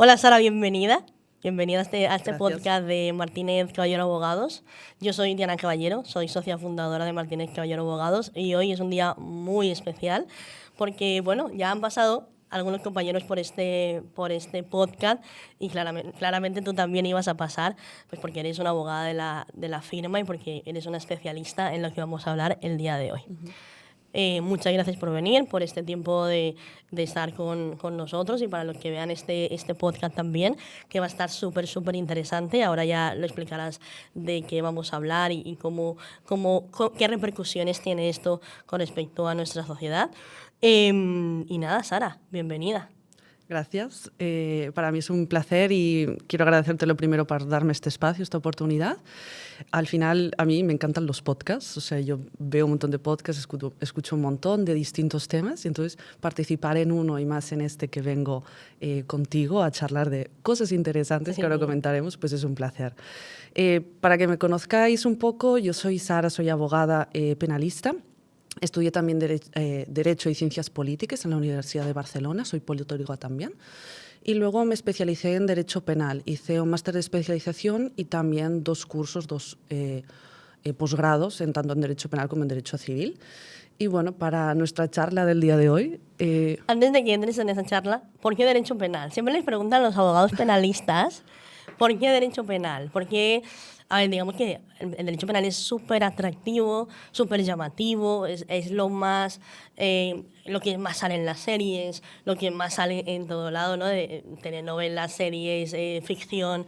Hola Sara, bienvenida. Bienvenida a este Gracias. podcast de Martínez Caballero Abogados. Yo soy Diana Caballero, soy socia fundadora de Martínez Caballero Abogados y hoy es un día muy especial porque, bueno, ya han pasado algunos compañeros por este podcast y claramente tú también ibas a pasar, pues porque eres una abogada de la firma y porque eres una especialista en lo que vamos a hablar el día de hoy. Muchas gracias por venir, por este tiempo de estar con nosotros y para los que vean este podcast también, que va a estar súper interesante. Ahora ya lo explicarás de qué vamos a hablar y qué repercusiones tiene esto con respecto a nuestra sociedad. Y nada, Sara, bienvenida. Gracias. Para mí es un placer y quiero agradecerte lo primero por darme este espacio, esta oportunidad. Al final, a mí me encantan los podcasts, o sea, yo veo un montón de podcasts, escucho un montón de distintos temas y entonces participar en uno y más en este que vengo contigo a charlar de cosas interesantes que ahora comentaremos, pues es un placer. Para que me conozcáis un poco, yo soy Sara, soy abogada penalista. Estudié también Derecho y Ciencias Políticas en la Universidad de Barcelona, soy politóloga también. Y luego me especialicé en Derecho Penal. Hice un máster de especialización y también dos cursos, dos posgrados, tanto en Derecho Penal como en Derecho Civil. Y bueno, para nuestra charla del día de hoy... Antes de que entres en esa charla, ¿por qué Derecho Penal? Siempre les preguntan a los abogados penalistas, ¿por qué Derecho Penal? Porque, a ver, digamos que el Derecho Penal es súper atractivo, súper llamativo, es lo más, lo que más sale en las series, lo que más sale en todo lado, ¿no? De telenovelas, series, ficción.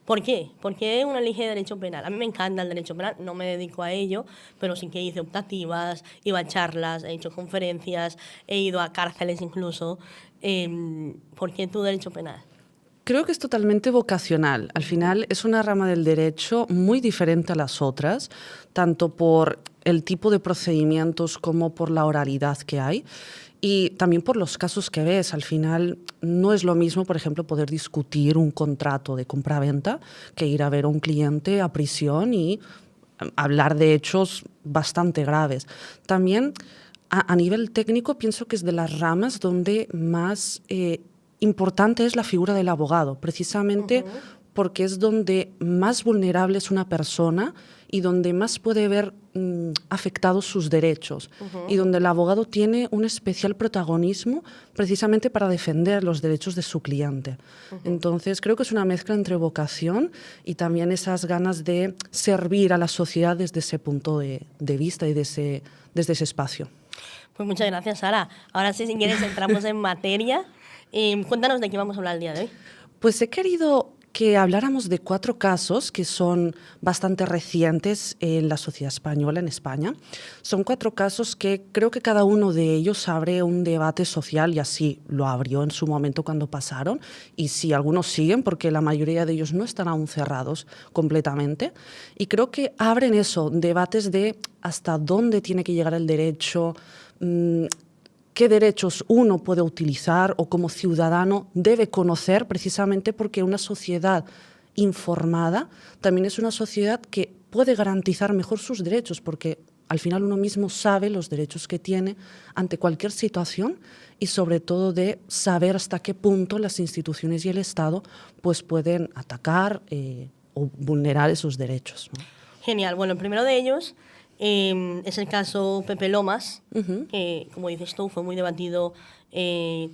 ¿Por qué? ¿Por qué uno elige Derecho Penal? A mí me encanta el Derecho Penal, no me dedico a ello, pero sí que hice optativas, iba a charlas, he hecho conferencias, he ido a cárceles incluso. ¿Por qué tú Derecho Penal? Creo que es totalmente vocacional. Al final es una rama del derecho muy diferente a las otras, tanto por el tipo de procedimientos como por la oralidad que hay. Y también por los casos que ves. Al final no es lo mismo, por ejemplo, poder discutir un contrato de compra-venta que ir a ver a un cliente a prisión y hablar de hechos bastante graves. También a nivel técnico pienso que es de las ramas donde más importante es la figura del abogado, precisamente porque es donde más vulnerable es una persona y donde más puede ver afectados sus derechos y donde el abogado tiene un especial protagonismo precisamente para defender los derechos de su cliente. Entonces creo que es una mezcla entre vocación y también esas ganas de servir a la sociedad desde ese punto de vista y desde ese espacio. Pues muchas gracias, Sara. Ahora sí, si quieres, entramos en materia. Cuéntanos de qué vamos a hablar el día de hoy. Pues he querido que habláramos de 4 casos que son bastante recientes en la sociedad española, en España. Son 4 casos que creo que cada uno de ellos abre un debate social y así lo abrió en su momento cuando pasaron y sí, algunos siguen porque la mayoría de ellos no están aún cerrados completamente y creo que abren eso, debates de hasta dónde tiene que llegar el derecho, qué derechos uno puede utilizar o como ciudadano debe conocer, precisamente porque una sociedad informada también es una sociedad que puede garantizar mejor sus derechos, porque al final uno mismo sabe los derechos que tiene ante cualquier situación y sobre todo de saber hasta qué punto las instituciones y el Estado pues pueden atacar o vulnerar esos derechos, ¿no? Genial. Bueno, el primero de ellos es el caso Pepe Lomas, que, como dices tú, fue muy debatido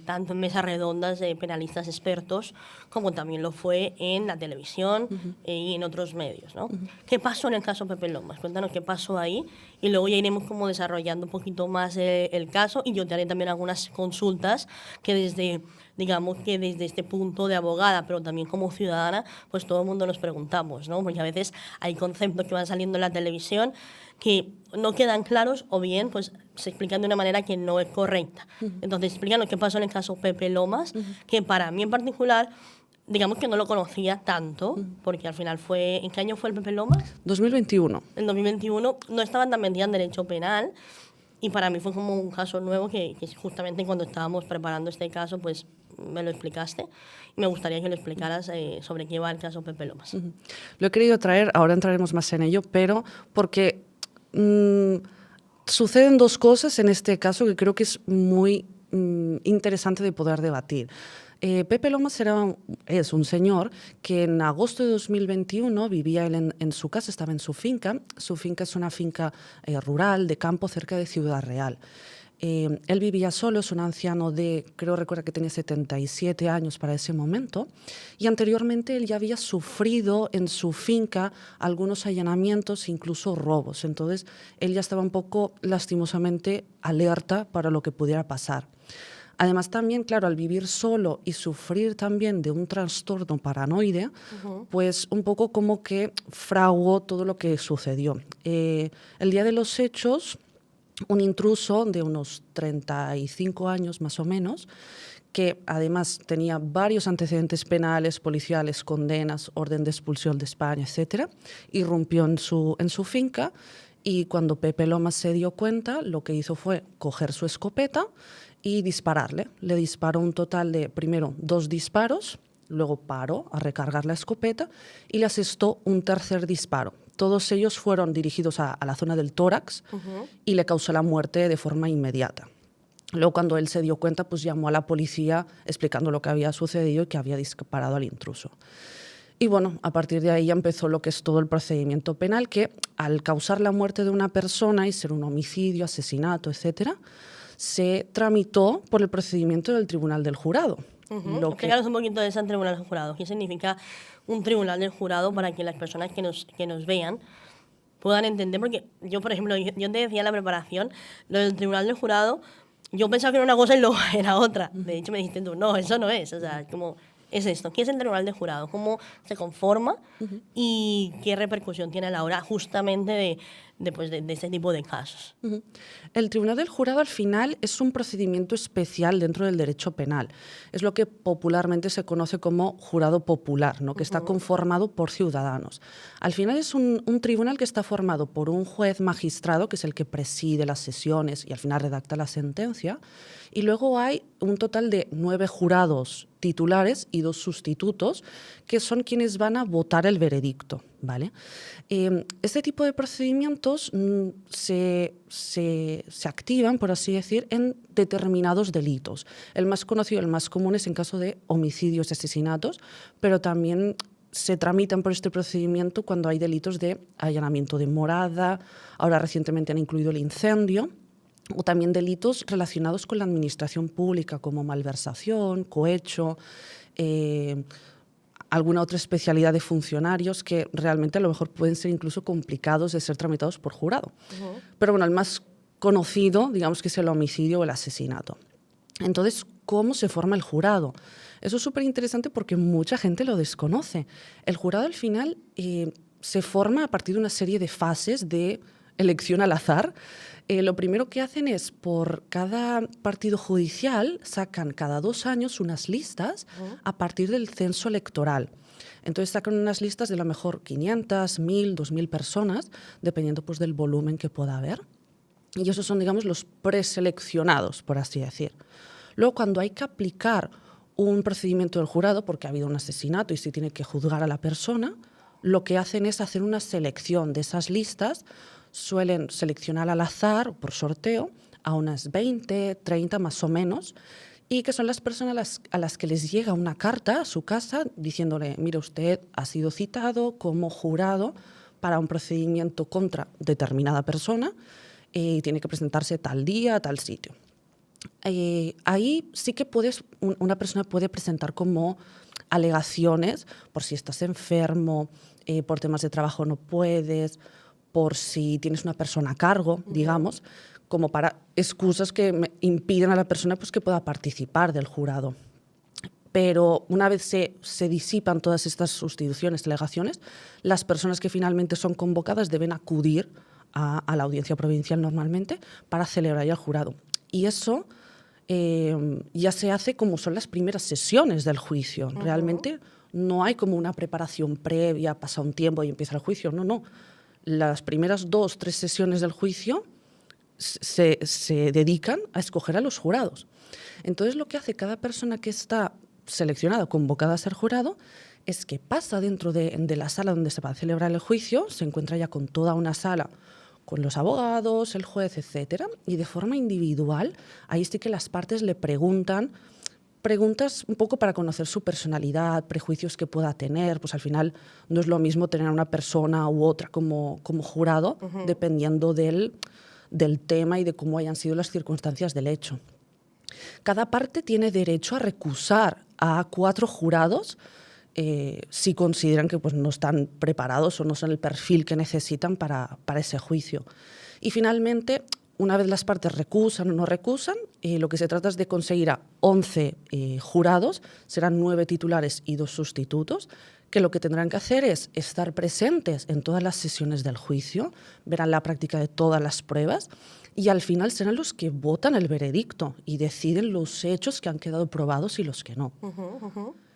tanto en mesas redondas de penalistas expertos, como también lo fue en la televisión y en otros medios, ¿no? ¿Qué pasó en el caso Pepe Lomas? Cuéntanos qué pasó ahí y luego ya iremos como desarrollando un poquito más el caso y yo te haré también algunas consultas que digamos que desde este punto de abogada, pero también como ciudadana, pues todo el mundo nos preguntamos, ¿no? Porque a veces hay conceptos que van saliendo en la televisión que no quedan claros o bien pues se explican de una manera que no es correcta. Entonces, explícanos qué pasó en el caso Pepe Lomas, que para mí en particular, digamos que no lo conocía tanto, porque al final fue... ¿En qué año fue el Pepe Lomas? 2021. En 2021 no estaba tan metida en derecho penal y para mí fue como un caso nuevo que justamente cuando estábamos preparando este caso, pues me lo explicaste y me gustaría que lo explicaras sobre qué va el caso Pepe Lomas. Lo he querido traer, ahora entraremos más en ello, pero porque suceden 2 cosas en este caso que creo que es muy interesante de poder debatir. Pepe Lomas es un señor que en agosto de 2021 vivía él en su casa, estaba en su finca. Su finca es una finca rural, de campo, cerca de Ciudad Real. Él vivía solo, es un anciano recuerda que tenía 77 años para ese momento, y anteriormente él ya había sufrido en su finca algunos allanamientos, incluso robos. Entonces, él ya estaba un poco lastimosamente alerta para lo que pudiera pasar. Además, también, claro, al vivir solo y sufrir también de un trastorno paranoide, pues un poco como que fraguó todo lo que sucedió. El día de los hechos, un intruso de unos 35 años más o menos, que además tenía varios antecedentes penales, policiales, condenas, orden de expulsión de España, etc., irrumpió en su finca, y cuando Pepe Lomas se dio cuenta, lo que hizo fue coger su escopeta y dispararle. Le disparó un total de, primero, 2 disparos, luego paró a recargar la escopeta y le asestó un tercer disparo. Todos ellos fueron dirigidos a la zona del tórax y le causó la muerte de forma inmediata. Luego, cuando él se dio cuenta, pues llamó a la policía explicando lo que había sucedido y que había disparado al intruso. Y bueno, a partir de ahí ya empezó lo que es todo el procedimiento penal, que al causar la muerte de una persona y ser un homicidio, asesinato, etcétera, se tramitó por el procedimiento del Tribunal del Jurado. Explícanos un poquito de ese Tribunal del Jurado. ¿Qué significa un Tribunal del Jurado para que las personas que nos vean puedan entender? Porque yo, por ejemplo, yo te decía en la preparación, lo del Tribunal del Jurado, yo pensaba que era una cosa y luego era otra. De hecho, me dijiste tú, no, eso no es. O sea, ¿cómo es esto? ¿Qué es el Tribunal del Jurado? ¿Cómo se conforma? ¿Y qué repercusión tiene a la hora justamente de este tipo de casos? El Tribunal del Jurado, al final, es un procedimiento especial dentro del derecho penal. Es lo que popularmente se conoce como jurado popular, ¿no? Que está conformado por ciudadanos. Al final es un tribunal que está formado por un juez magistrado, que es el que preside las sesiones y al final redacta la sentencia, y luego hay un total de 9 jurados titulares y 2 sustitutos, que son quienes van a votar el veredicto, ¿vale? Este tipo de procedimientos se activan, por así decir, en determinados delitos. El más conocido, el más común, es en caso de homicidios y asesinatos, pero también se tramitan por este procedimiento cuando hay delitos de allanamiento de morada, ahora recientemente han incluido el incendio, o también delitos relacionados con la administración pública, como malversación, cohecho, alguna otra especialidad de funcionarios que realmente a lo mejor pueden ser incluso complicados de ser tramitados por jurado. Pero bueno, el más conocido, digamos que es el homicidio o el asesinato. Entonces, ¿cómo se forma el jurado? Eso es súper interesante porque mucha gente lo desconoce. El jurado, al final, se forma a partir de una serie de fases de elección al azar. Lo primero que hacen es, por cada partido judicial, sacan cada 2 años unas listas a partir del censo electoral. Entonces sacan unas listas de a lo mejor 500, 1.000, 2.000 personas, dependiendo pues, del volumen que pueda haber. Y esos son, digamos, los preseleccionados, por así decir. Luego, cuando hay que aplicar un procedimiento del jurado, porque ha habido un asesinato y se tiene que juzgar a la persona, lo que hacen es hacer una selección de esas listas. Suelen seleccionar al azar, por sorteo, a unas 20, 30 más o menos, y que son las personas a las que les llega una carta a su casa diciéndole, mire, usted ha sido citado como jurado para un procedimiento contra determinada persona y tiene que presentarse tal día, a tal sitio. Ahí sí que una persona puede presentar como alegaciones por si estás enfermo, por temas de trabajo no puedes, por si tienes una persona a cargo, digamos, como para excusas que impiden a la persona pues, que pueda participar del jurado. Pero una vez se disipan todas estas sustituciones, alegaciones, las personas que finalmente son convocadas deben acudir a la audiencia provincial normalmente para celebrar ya el jurado. Y eso ya se hace como son las primeras sesiones del juicio. Realmente no hay como una preparación previa, pasa un tiempo y empieza el juicio. No. Las primeras 2 o 3 sesiones del juicio se dedican a escoger a los jurados. Entonces, lo que hace cada persona que está seleccionada, convocada a ser jurado, es que pasa dentro de la sala donde se va a celebrar el juicio, se encuentra ya con toda una sala, con los abogados, el juez, etcétera, y de forma individual, ahí sí que las partes le preguntan preguntas un poco para conocer su personalidad, prejuicios que pueda tener. Pues al final no es lo mismo tener a una persona u otra como jurado, dependiendo del tema y de cómo hayan sido las circunstancias del hecho. Cada parte tiene derecho a recusar a 4 jurados si consideran que pues, no están preparados o no son el perfil que necesitan para ese juicio. Y finalmente, una vez las partes recusan o no recusan, lo que se trata es de conseguir a 11 jurados, serán 9 titulares y 2 sustitutos, que lo que tendrán que hacer es estar presentes en todas las sesiones del juicio, verán la práctica de todas las pruebas y al final serán los que votan el veredicto y deciden los hechos que han quedado probados y los que no.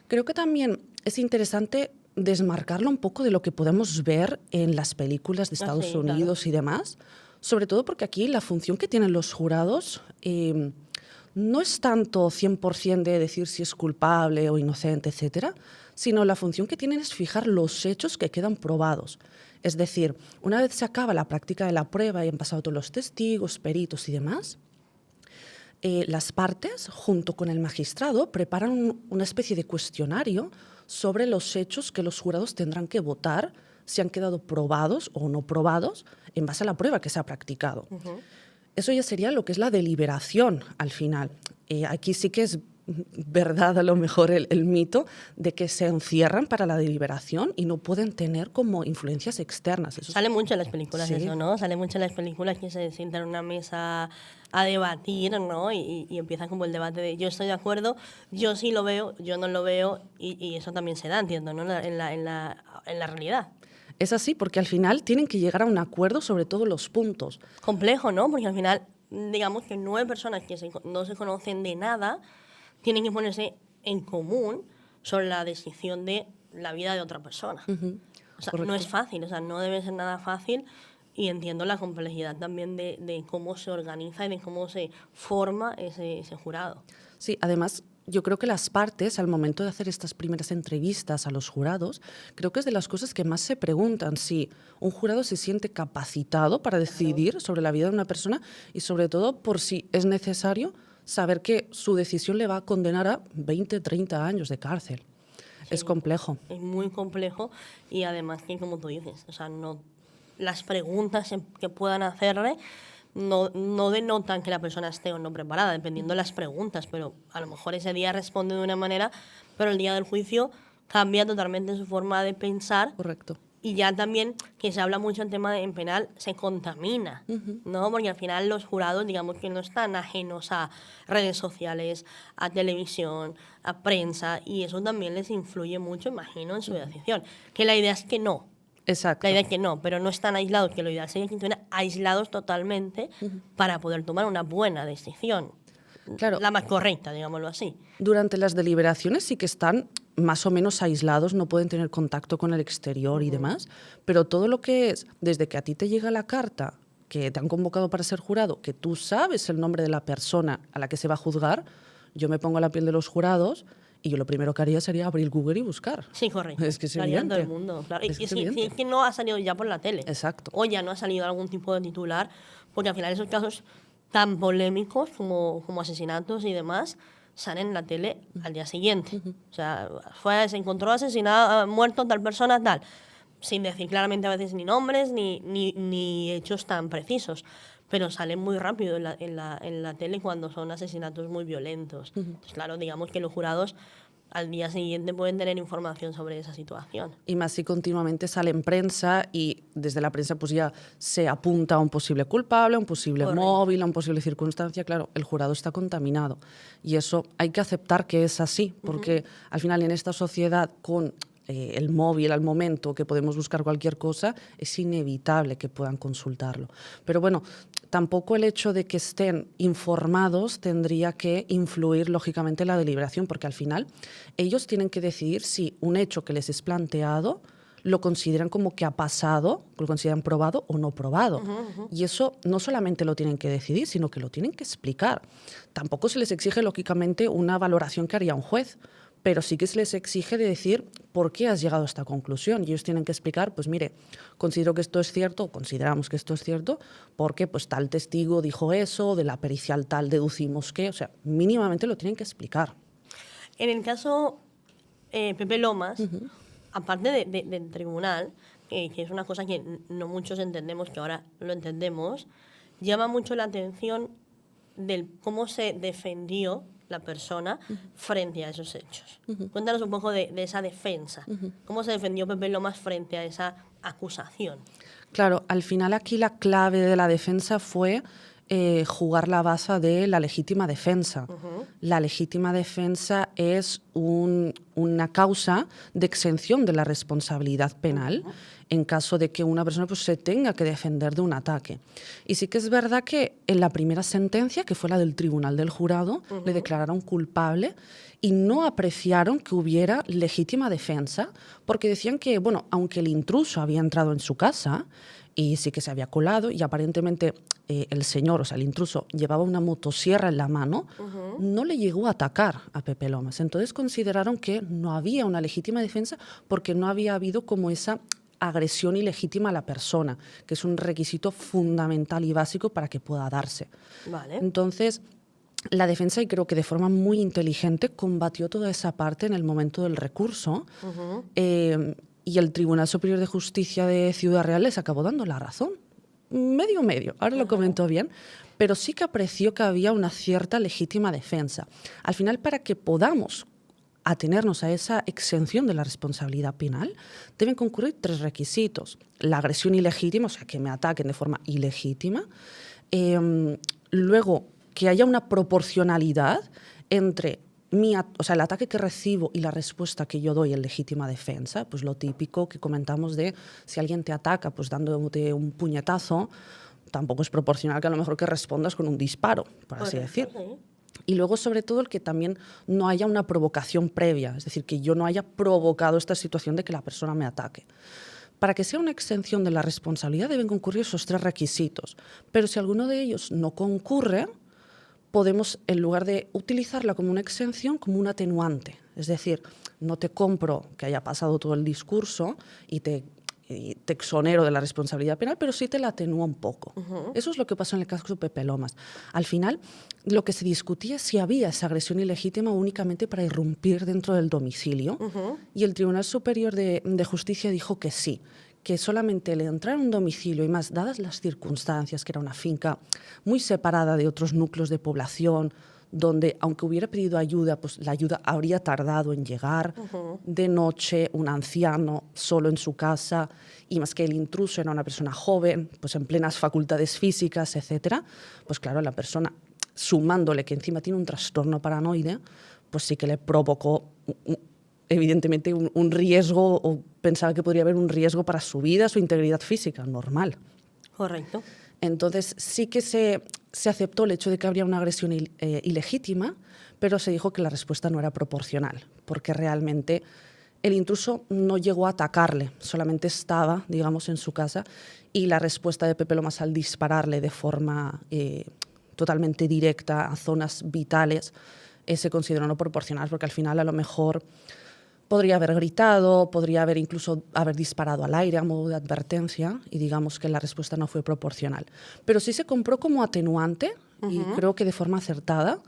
Creo que también es interesante desmarcarlo un poco de lo que podemos ver en las películas de Estados Unidos y demás, sobre todo porque aquí la función que tienen los jurados no es tanto 100% de decir si es culpable o inocente, etcétera, sino la función que tienen es fijar los hechos que quedan probados. Es decir, una vez se acaba la práctica de la prueba y han pasado todos los testigos, peritos y demás, las partes, junto con el magistrado, preparan una especie de cuestionario sobre los hechos que los jurados tendrán que votar si han quedado probados o no probados en base a la prueba que se ha practicado. Eso ya sería lo que es la deliberación al final. Aquí sí que es verdad a lo mejor el mito de que se encierran para la deliberación y no pueden tener como influencias externas. Eso sale mucho en las películas eso, ¿no? Sale mucho en las películas que se sientan en una mesa a debatir, ¿no? Y empieza como el debate de yo estoy de acuerdo, yo sí lo veo, yo no lo veo, y eso también se da, entiendo, ¿no? En la realidad. Es así, porque al final tienen que llegar a un acuerdo sobre todos los puntos. Complejo, ¿no? Porque al final, digamos que 9 personas que no se conocen de nada tienen que ponerse en común sobre la decisión de la vida de otra persona. O sea, no es fácil, o sea, no debe ser nada fácil, y entiendo la complejidad también de cómo se organiza y de cómo se forma ese jurado. Sí, además, yo creo que las partes, al momento de hacer estas primeras entrevistas a los jurados, creo que es de las cosas que más se preguntan, si un jurado se siente capacitado para decidir sobre la vida de una persona y sobre todo por si es necesario saber que su decisión le va a condenar a 20, 30 años de cárcel. Sí, es complejo. Es muy complejo y además que, como tú dices, o sea, no, las preguntas que puedan hacerle no denotan que la persona esté o no preparada, dependiendo de las preguntas, pero a lo mejor ese día responde de una manera, pero el día del juicio cambia totalmente su forma de pensar. Correcto. Y ya también, que se habla mucho en tema en penal, se contamina, ¿no? Porque al final los jurados, digamos que no están ajenos a redes sociales, a televisión, a prensa, y eso también les influye mucho, imagino, en su decisión. Que la idea es que no. Exacto. La idea es que no, pero no están aislados, que lo ideal sería que estuvieran aislados totalmente para poder tomar una buena decisión. Claro. La más correcta, digámoslo así. Durante las deliberaciones sí que están más o menos aislados, no pueden tener contacto con el exterior y demás, pero todo lo que es, desde que a ti te llega la carta, que te han convocado para ser jurado, que tú sabes el nombre de la persona a la que se va a juzgar, yo me pongo a la piel de los jurados y yo lo primero que haría sería abrir Google y buscar. Sí, correcto. Es que es evidente. Todo el mundo, claro. Y si es que no ha salido ya por la tele. Exacto. O ya no ha salido algún tipo de titular, porque al final esos casos tan polémicos como asesinatos y demás salen en la tele al día siguiente. O sea, se encontró asesinado, muerto tal persona, tal, sin decir claramente a veces ni nombres ni hechos tan precisos, pero salen muy rápido en la tele cuando son asesinatos muy violentos. Entonces, claro, digamos que los jurados al día siguiente pueden tener información sobre esa situación. Y más si continuamente sale en prensa y desde la prensa pues ya se apunta a un posible culpable, a un posible móvil, a una posible circunstancia. Claro, el jurado está contaminado. Y eso hay que aceptar que es así, porque al final en esta sociedad con el móvil al momento, que podemos buscar cualquier cosa, es inevitable que puedan consultarlo. Pero bueno, tampoco el hecho de que estén informados tendría que influir lógicamente en la deliberación, porque al final ellos tienen que decidir si un hecho que les es planteado lo consideran como que ha pasado, lo consideran probado o no probado. Y eso no solamente lo tienen que decidir, sino que lo tienen que explicar. Tampoco se les exige, lógicamente, una valoración que haría un juez, pero sí que se les exige de decir por qué has llegado a esta conclusión. Y ellos tienen que explicar, pues mire, considero que esto es cierto, consideramos que esto es cierto, porque pues tal testigo dijo eso, de la pericial tal deducimos que, o sea, mínimamente lo tienen que explicar. En el caso Pepe Lomas, aparte del tribunal, que es una cosa que no muchos entendemos, que ahora lo entendemos, llama mucho la atención del cómo se defendió la persona frente a esos hechos. Cuéntanos un poco de esa defensa. ¿Cómo se defendió Pepe Lomas frente a esa acusación? Claro, al final aquí la clave de la defensa fue jugar la base de la legítima defensa. La legítima defensa es una causa de exención de la responsabilidad penal en caso de que una persona pues, se tenga que defender de un ataque. Y sí que es verdad que en la primera sentencia, que fue la del Tribunal del Jurado, le declararon culpable y no apreciaron que hubiera legítima defensa, porque decían que, bueno, aunque el intruso había entrado en su casa y sí que se había colado y aparentemente el señor, o sea, el intruso, llevaba una motosierra en la mano, no le llegó a atacar a Pepe Lomas. Entonces consideraron que no había una legítima defensa porque no había habido como esa agresión ilegítima a la persona, que es un requisito fundamental y básico para que pueda darse. Vale. Entonces, la defensa, y creo que de forma muy inteligente, combatió toda esa parte en el momento del recurso y el Tribunal Superior de Justicia de Ciudad Real les acabó dando la razón. Medio, ahora lo comento bien, pero sí que apreció que había una cierta legítima defensa. Al final, para que podamos atenernos a esa exención de la responsabilidad penal, deben concurrir 3 requisitos. La agresión ilegítima, o sea, que me ataquen de forma ilegítima. Luego, que haya una proporcionalidad entre el ataque que recibo y la respuesta que yo doy en legítima defensa, pues lo típico que comentamos de si alguien te ataca pues dándote un puñetazo, tampoco es proporcional que a lo mejor que respondas con un disparo, por así decir. Y luego, sobre todo, el que también no haya una provocación previa, es decir, que yo no haya provocado esta situación de que la persona me ataque. Para que sea una exención de la responsabilidad deben concurrir esos 3 requisitos, pero si alguno de ellos no concurre, podemos, en lugar de utilizarla como una exención, como un atenuante. Es decir, no te compro que haya pasado todo el discurso y te exonero de la responsabilidad penal, pero sí te la atenúa un poco. Eso es lo que pasó en el caso de Pepe Lomas. Al final, lo que se discutía es si había esa agresión ilegítima únicamente para irrumpir dentro del domicilio, y el Tribunal Superior de Justicia dijo que sí, que solamente el entrar en un domicilio, y más dadas las circunstancias, que era una finca muy separada de otros núcleos de población, donde aunque hubiera pedido ayuda, pues la ayuda habría tardado en llegar, de noche, un anciano solo en su casa, y más que el intruso era una persona joven, pues en plenas facultades físicas, etcétera, pues claro, la persona, sumándole que encima tiene un trastorno paranoide, pues sí que le provocó evidentemente un riesgo, o pensaba que podría haber un riesgo para su vida, su integridad física, normal. Correcto. Entonces sí que se aceptó el hecho de que habría una agresión ilegítima, pero se dijo que la respuesta no era proporcional, porque realmente el intruso no llegó a atacarle, solamente estaba, digamos, en su casa, y la respuesta de Pepe Lomas al dispararle de forma totalmente directa a zonas vitales se consideró no proporcional, porque al final a lo mejor podría haber gritado, podría haber incluso haber disparado al aire a modo de advertencia, y digamos que la respuesta no fue proporcional. Pero sí se compró como atenuante, y creo que de forma acertada,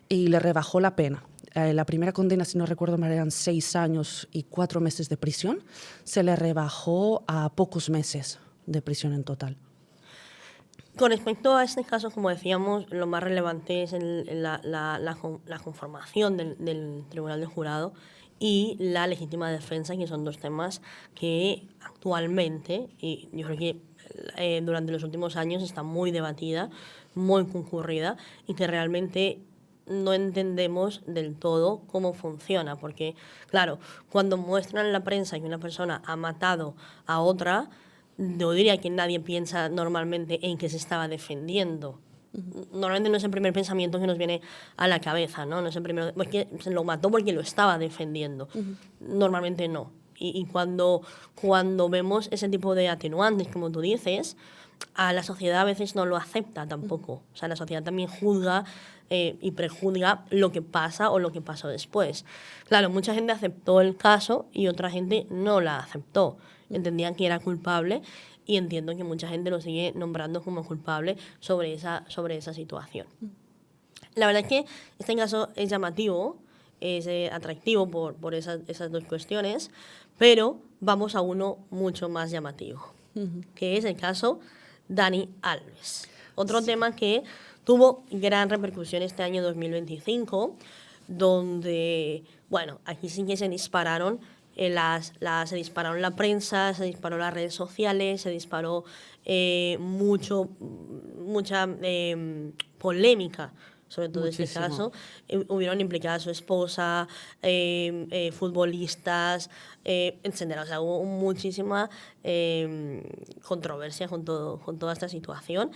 y le rebajó la pena. La primera condena, si no recuerdo mal, eran 6 años y 4 meses de prisión. Se le rebajó a pocos meses de prisión en total. Con respecto a este caso, como decíamos, lo más relevante es la conformación del Tribunal del Jurado y la legítima defensa, que son 2 temas que actualmente, y yo creo que durante los últimos años, está muy debatida, muy concurrida, y que realmente no entendemos del todo cómo funciona, porque, claro, cuando muestran en la prensa que una persona ha matado a otra, yo diría que nadie piensa normalmente en que se estaba defendiendo. Normalmente no es el primer pensamiento que nos viene a la cabeza, ¿no? No es el primero, porque se lo mató porque lo estaba defendiendo. Normalmente no. Y cuando vemos ese tipo de atenuantes, como tú dices, a la sociedad a veces no lo acepta tampoco. O sea, la sociedad también juzga y prejuzga lo que pasa o lo que pasó después. Claro, mucha gente aceptó el caso y otra gente no la aceptó. Entendían que era culpable, y entiendo que mucha gente lo sigue nombrando como culpable sobre esa situación. La verdad es que este caso es llamativo es atractivo por esas dos cuestiones, pero vamos a uno mucho más llamativo, que es el caso Dani Alves. Otro tema que tuvo gran repercusión este año 2025, donde, bueno, aquí sí que se dispararon se dispararon la prensa, se disparó las redes sociales, se disparó mucha polémica sobre todo este caso. Hubieron implicadas su esposa, futbolistas, etcétera. O sea, hubo muchísima controversia con toda esta situación.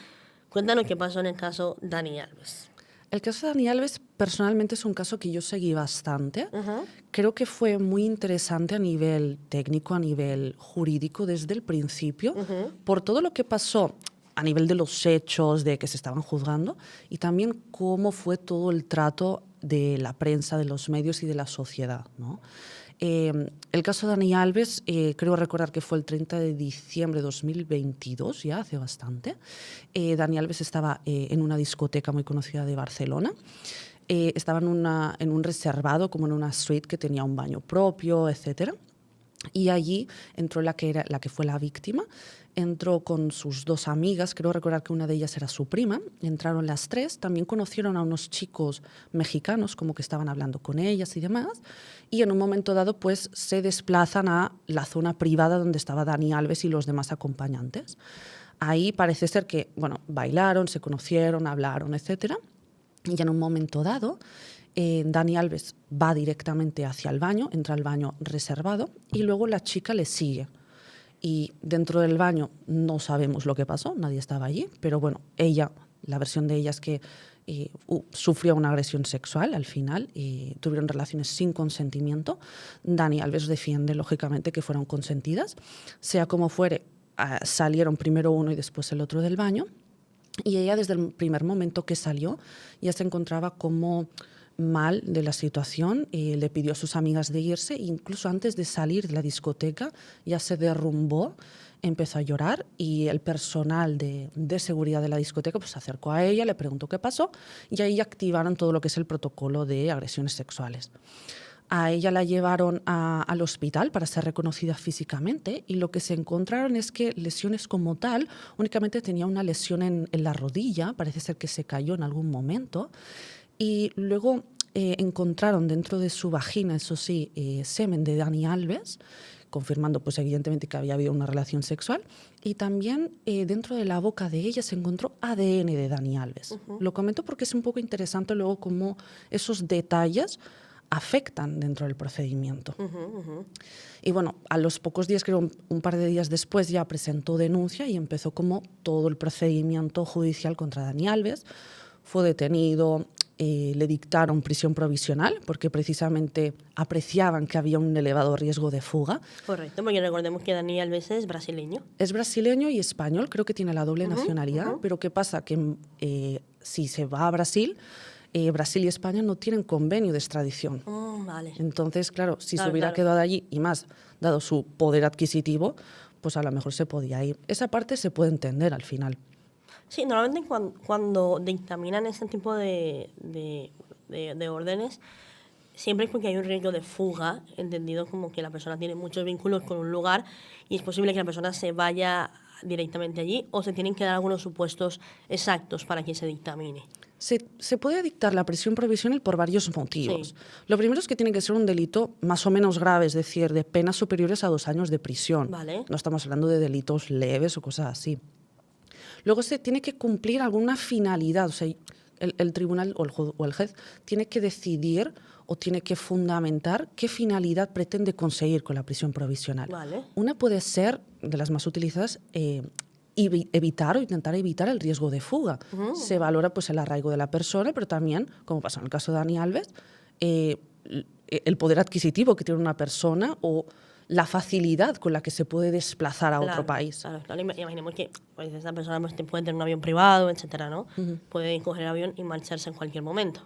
Cuéntanos qué pasó en el caso Dani Alves. El caso de Dani Alves personalmente es un caso que yo seguí bastante. Creo que fue muy interesante a nivel técnico, a nivel jurídico desde el principio, por todo lo que pasó a nivel de los hechos de que se estaban juzgando y también cómo fue todo el trato de la prensa, de los medios y de la sociedad, ¿no? El caso de Dani Alves, creo recordar que fue el 30 de diciembre de 2022, ya hace bastante. Dani Alves estaba en una discoteca muy conocida de Barcelona. Estaba en un reservado, como en una suite que tenía un baño propio, etcétera. Y allí entró la que fue la víctima, entró con sus dos amigas, creo recordar que una de ellas era su prima, entraron las tres, también conocieron a unos chicos mexicanos, como que estaban hablando con ellas y demás, y en un momento dado pues se desplazan a la zona privada donde estaba Dani Alves y los demás acompañantes. Ahí parece ser que, bueno, bailaron, se conocieron, hablaron, etcétera, y en un momento dado Dani Alves va directamente hacia el baño, entra al baño reservado y luego la chica le sigue. Y dentro del baño no sabemos lo que pasó, nadie estaba allí, pero bueno, la versión de ella es que sufrió una agresión sexual al final y tuvieron relaciones sin consentimiento. Dani Alves defiende, lógicamente, que fueron consentidas. Sea como fuere, salieron primero uno y después el otro del baño. Y ella, desde el primer momento que salió, ya se encontraba como mal de la situación, le pidió a sus amigas de irse, incluso antes de salir de la discoteca ya se derrumbó, empezó a llorar y el personal de seguridad de la discoteca pues, se acercó a ella, le preguntó qué pasó y ahí activaron todo lo que es el protocolo de agresiones sexuales. A ella la llevaron al hospital para ser reconocida físicamente y lo que se encontraron es que lesiones como tal, únicamente tenía una lesión en la rodilla, parece ser que se cayó en algún momento. Y luego encontraron dentro de su vagina, eso sí, semen de Dani Alves, confirmando pues evidentemente que había habido una relación sexual. Y también dentro de la boca de ella se encontró ADN de Dani Alves. Lo comento porque es un poco interesante luego cómo esos detalles afectan dentro del procedimiento. Y bueno, a los pocos días, creo un par de días después, ya presentó denuncia y empezó como todo el procedimiento judicial contra Dani Alves. Fue detenido, le dictaron prisión provisional porque precisamente apreciaban que había un elevado riesgo de fuga. Correcto, porque recordemos que Dani Alves es brasileño. Es brasileño y español, creo que tiene la doble nacionalidad, pero ¿qué pasa? Que si se va a Brasil, Brasil y España no tienen convenio de extradición. Vale. Entonces, claro, si se hubiera quedado allí y más, dado su poder adquisitivo, pues a lo mejor se podía ir. Esa parte se puede entender al final. Sí, normalmente cuando dictaminan ese tipo de órdenes, siempre es porque hay un riesgo de fuga, entendido como que la persona tiene muchos vínculos con un lugar y es posible que la persona se vaya directamente allí o se tienen que dar algunos supuestos exactos para que se dictamine. Se puede dictar la prisión provisional por varios motivos. Sí. Lo primero es que tiene que ser un delito más o menos grave, es decir, de penas superiores a 2 años de prisión. Vale. No estamos hablando de delitos leves o cosas así. Luego se tiene que cumplir alguna finalidad, o sea, el tribunal o el juez tiene que decidir o tiene que fundamentar qué finalidad pretende conseguir con la prisión provisional. Vale. Una puede ser, de las más utilizadas, evitar o intentar evitar el riesgo de fuga. Se valora pues, el arraigo de la persona, pero también, como pasó en el caso de Dani Alves, el poder adquisitivo que tiene una persona o la facilidad con la que se puede desplazar a otro país. Claro. Imaginemos que pues, esta persona pues, puede tener un avión privado, etcétera, ¿no? Puede coger el avión y marcharse en cualquier momento.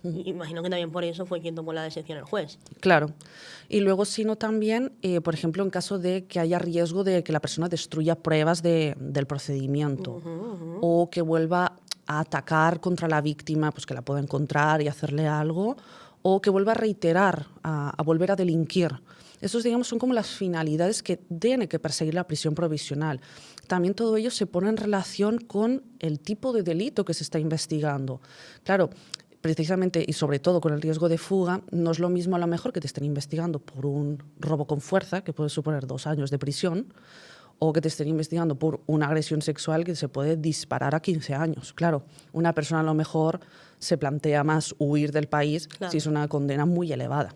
Imagino que también por eso fue quien tomó la decisión el juez. Claro. Y luego, sino también, por ejemplo, en caso de que haya riesgo de que la persona destruya pruebas del procedimiento o que vuelva a atacar contra la víctima, pues que la pueda encontrar y hacerle algo, o que vuelva a reiterar, a volver a delinquir. Esos, digamos, son como las finalidades que tiene que perseguir la prisión provisional. También todo ello se pone en relación con el tipo de delito que se está investigando. Claro, precisamente y sobre todo con el riesgo de fuga, no es lo mismo a lo mejor que te estén investigando por un robo con fuerza, que puede suponer 2 años de prisión, o que te estén investigando por una agresión sexual que se puede disparar a 15 años. Claro, una persona a lo mejor se plantea más huir del país si es una condena muy elevada.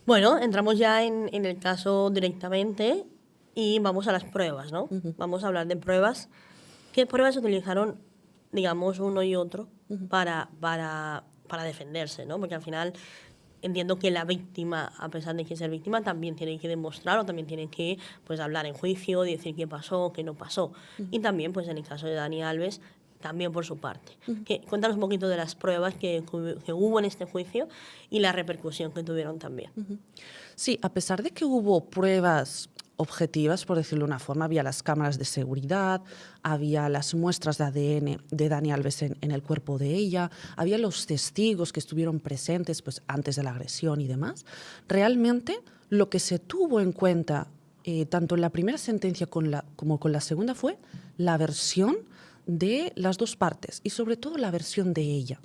Bueno, entramos ya en el caso directamente y vamos a las pruebas, ¿no? Vamos a hablar de pruebas. ¿Qué pruebas utilizaron, digamos, uno y otro para defenderse, ¿no? Porque al final entiendo que la víctima, a pesar de que ser víctima, también tiene que demostrar o también tiene que, pues, hablar en juicio, decir qué pasó, qué no pasó. Y también, pues, en el caso de Dani Alves, también por su parte. Cuéntanos un poquito de las pruebas que hubo en este juicio y la repercusión que tuvieron también. Sí, a pesar de que hubo pruebas objetivas, por decirlo de una forma, había las cámaras de seguridad, había las muestras de ADN de Dani Alves en el cuerpo de ella, había los testigos que estuvieron presentes pues, antes de la agresión y demás, realmente lo que se tuvo en cuenta, tanto en la primera sentencia como con la segunda, fue la versión de las dos partes y sobre todo la versión de ella,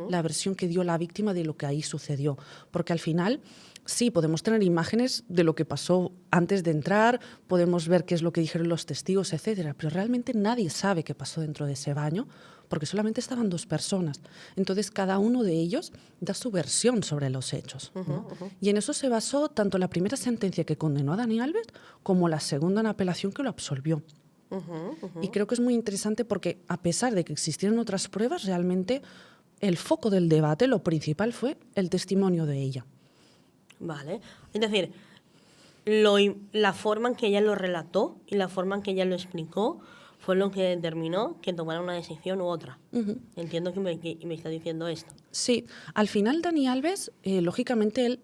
la versión que dio la víctima de lo que ahí sucedió, porque al final sí podemos tener imágenes de lo que pasó antes de entrar, podemos ver qué es lo que dijeron los testigos, etcétera, pero realmente nadie sabe qué pasó dentro de ese baño porque solamente estaban 2 personas. Entonces cada uno de ellos da su versión sobre los hechos, ¿no? Y en eso se basó tanto la primera sentencia que condenó a Dani Alves como la segunda en apelación que lo absolvió. Y creo que es muy interesante porque a pesar de que existieron otras pruebas, realmente el foco del debate, lo principal fue el testimonio de ella. Vale. Es decir, la forma en que ella lo relató y la forma en que ella lo explicó fue lo que determinó que tomara una decisión u otra. Entiendo que me está diciendo esto. Sí, al final Dani Alves, lógicamente él,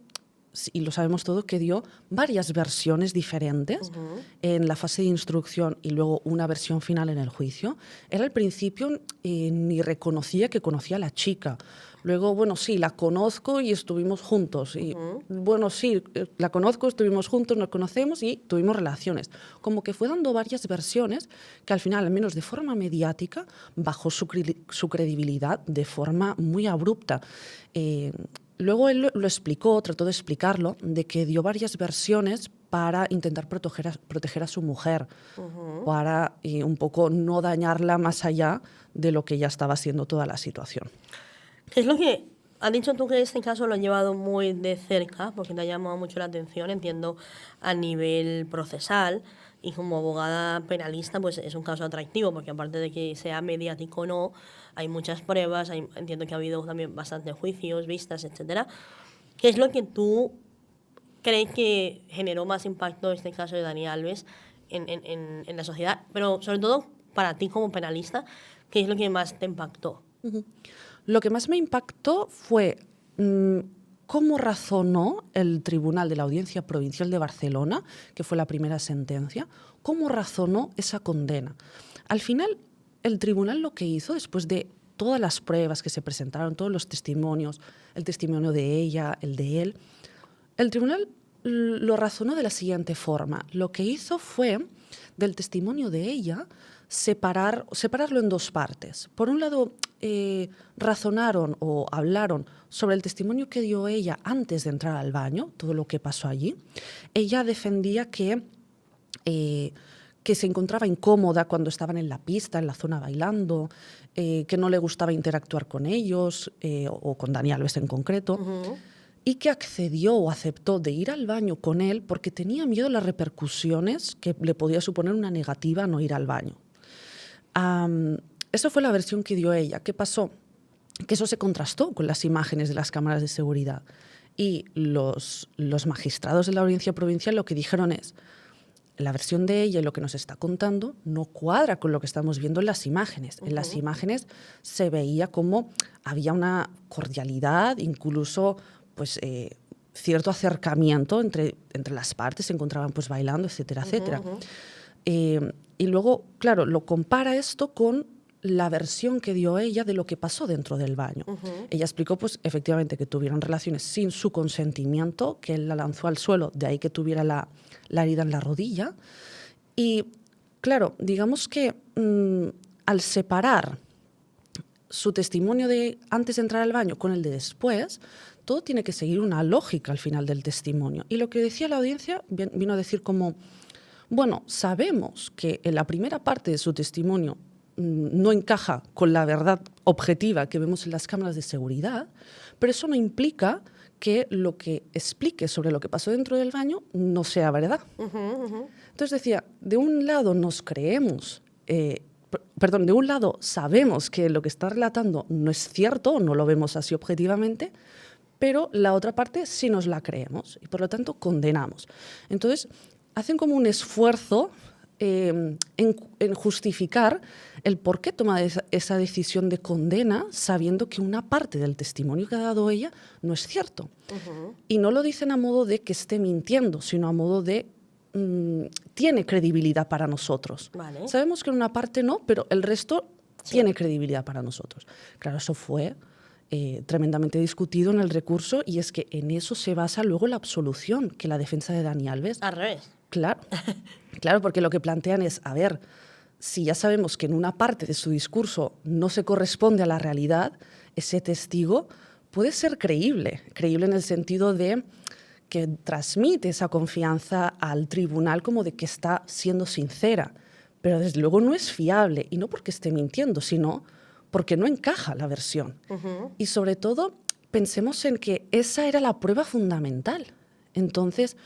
y lo sabemos todo, que dio varias versiones diferentes en la fase de instrucción y luego una versión final en el juicio. Él al principio ni reconocía que conocía a la chica. Luego, bueno, sí, la conozco y estuvimos juntos. Y, bueno, sí, la conozco, estuvimos juntos, nos conocemos y tuvimos relaciones. Como que fue dando varias versiones que al final, al menos de forma mediática, bajó su credibilidad de forma muy abrupta. Luego él lo explicó, trató de explicarlo, de que dio varias versiones para intentar proteger a su mujer, para un poco no dañarla más allá de lo que ya estaba siendo toda la situación. ¿Qué es lo que has dicho tú que este caso lo has llevado muy de cerca, porque te ha llamado mucho la atención, entiendo, a nivel procesal, y como abogada penalista, pues es un caso atractivo, porque aparte de que sea mediático o no, hay muchas pruebas, entiendo que ha habido también bastantes juicios, vistas, etcétera. ¿Qué es lo que tú crees que generó más impacto este caso de Dani Alves en la sociedad? Pero sobre todo, para ti como penalista, ¿qué es lo que más te impactó? Lo que más me impactó fue cómo razonó el Tribunal de la Audiencia Provincial de Barcelona, que fue la primera sentencia, cómo razonó esa condena. Al final, el tribunal lo que hizo, después de todas las pruebas que se presentaron, todos los testimonios, el testimonio de ella, el de él, el tribunal lo razonó de la siguiente forma. Lo que hizo fue, del testimonio de ella, separarlo en 2 partes. Por un lado, razonaron o hablaron sobre el testimonio que dio ella antes de entrar al baño, todo lo que pasó allí. Ella defendía que se encontraba incómoda cuando estaban en la pista, en la zona bailando, que no le gustaba interactuar con ellos, o con Dani Alves en concreto, y que accedió o aceptó de ir al baño con él porque tenía miedo a las repercusiones que le podía suponer una negativa a no ir al baño. Esa fue la versión que dio ella. ¿Qué pasó? Que eso se contrastó con las imágenes de las cámaras de seguridad. Y los magistrados de la Audiencia Provincial lo que dijeron es: la versión de ella y lo que nos está contando no cuadra con lo que estamos viendo en las imágenes. En las imágenes se veía como había una cordialidad, incluso pues, cierto acercamiento entre las partes, se encontraban pues, bailando, etcétera, etcétera. Y luego, claro, lo compara esto con la versión que dio ella de lo que pasó dentro del baño. Ella explicó, pues, efectivamente, que tuvieron relaciones sin su consentimiento, que él la lanzó al suelo, de ahí que tuviera la herida en la rodilla. Y, claro, digamos que al separar su testimonio de antes de entrar al baño con el de después, todo tiene que seguir una lógica al final del testimonio. Y lo que decía la audiencia vino a decir como, bueno, sabemos que en la primera parte de su testimonio no encaja con la verdad objetiva que vemos en las cámaras de seguridad, pero eso no implica que lo que explique sobre lo que pasó dentro del baño no sea verdad. Entonces decía, de un lado nos creemos, de un lado sabemos que lo que está relatando no es cierto, no lo vemos así objetivamente, pero la otra parte sí nos la creemos y por lo tanto condenamos. Entonces hacen como un esfuerzo en justificar el por qué toma esa decisión de condena sabiendo que una parte del testimonio que ha dado ella no es cierto. Y no lo dicen a modo de que esté mintiendo, sino a modo de tiene credibilidad para nosotros. Vale. Sabemos que en una parte no, pero el resto tiene credibilidad para nosotros. Claro, eso fue tremendamente discutido en el recurso y es que en eso se basa luego la absolución, que la defensa de Dani Alves. Al revés. Claro, claro, porque lo que plantean es, a ver, si ya sabemos que en una parte de su discurso no se corresponde a la realidad, ese testigo puede ser creíble en el sentido de que transmite esa confianza al tribunal como de que está siendo sincera, pero desde luego no es fiable, y no porque esté mintiendo, sino porque no encaja la versión. Y sobre todo, pensemos en que esa era la prueba fundamental. Entonces,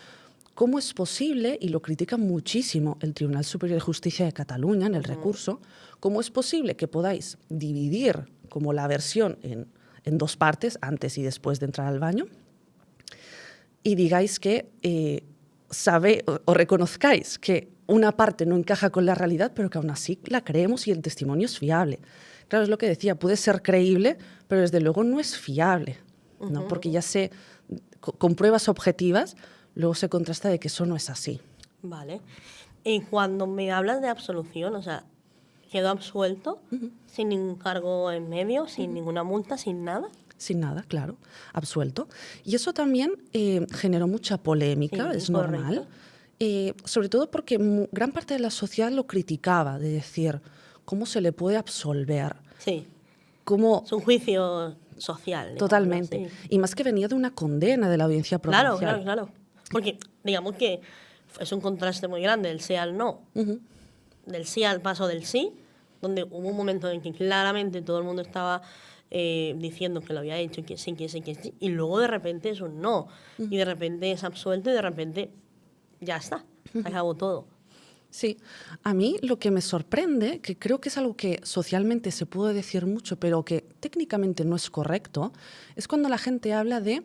¿cómo es posible, y lo critica muchísimo el Tribunal Superior de Justicia de Cataluña en el recurso, cómo es posible que podáis dividir como la versión en dos partes, antes y después de entrar al baño, y digáis que o reconozcáis que una parte no encaja con la realidad, pero que aún así la creemos y el testimonio es fiable? Claro, es lo que decía, puede ser creíble, pero desde luego no es fiable, ¿no? Porque ya con pruebas objetivas, luego se contrasta de que eso no es así. Vale. Y cuando me hablas de absolución, o sea, quedó absuelto, sin ningún cargo en medio, sin ninguna multa, sin nada. Sin nada, claro, absuelto. Y eso también generó mucha polémica, Sí, es normal. Sobre todo porque gran parte de la sociedad lo criticaba, de decir, ¿cómo se le puede absolver? Sí. ¿Cómo? Es un juicio social. Totalmente. Digamos, sí. Y más que venía de una condena de la audiencia provincial. Claro. Porque digamos que es un contraste muy grande del sí al no. Del sí al paso del sí, donde hubo un momento en que claramente todo el mundo estaba diciendo que lo había hecho, que sí, y luego de repente es un no. Y de repente es absuelto y de repente ya está, se acabó todo. Sí, a mí lo que me sorprende, que creo que es algo que socialmente se puede decir mucho, pero que técnicamente no es correcto, es cuando la gente habla de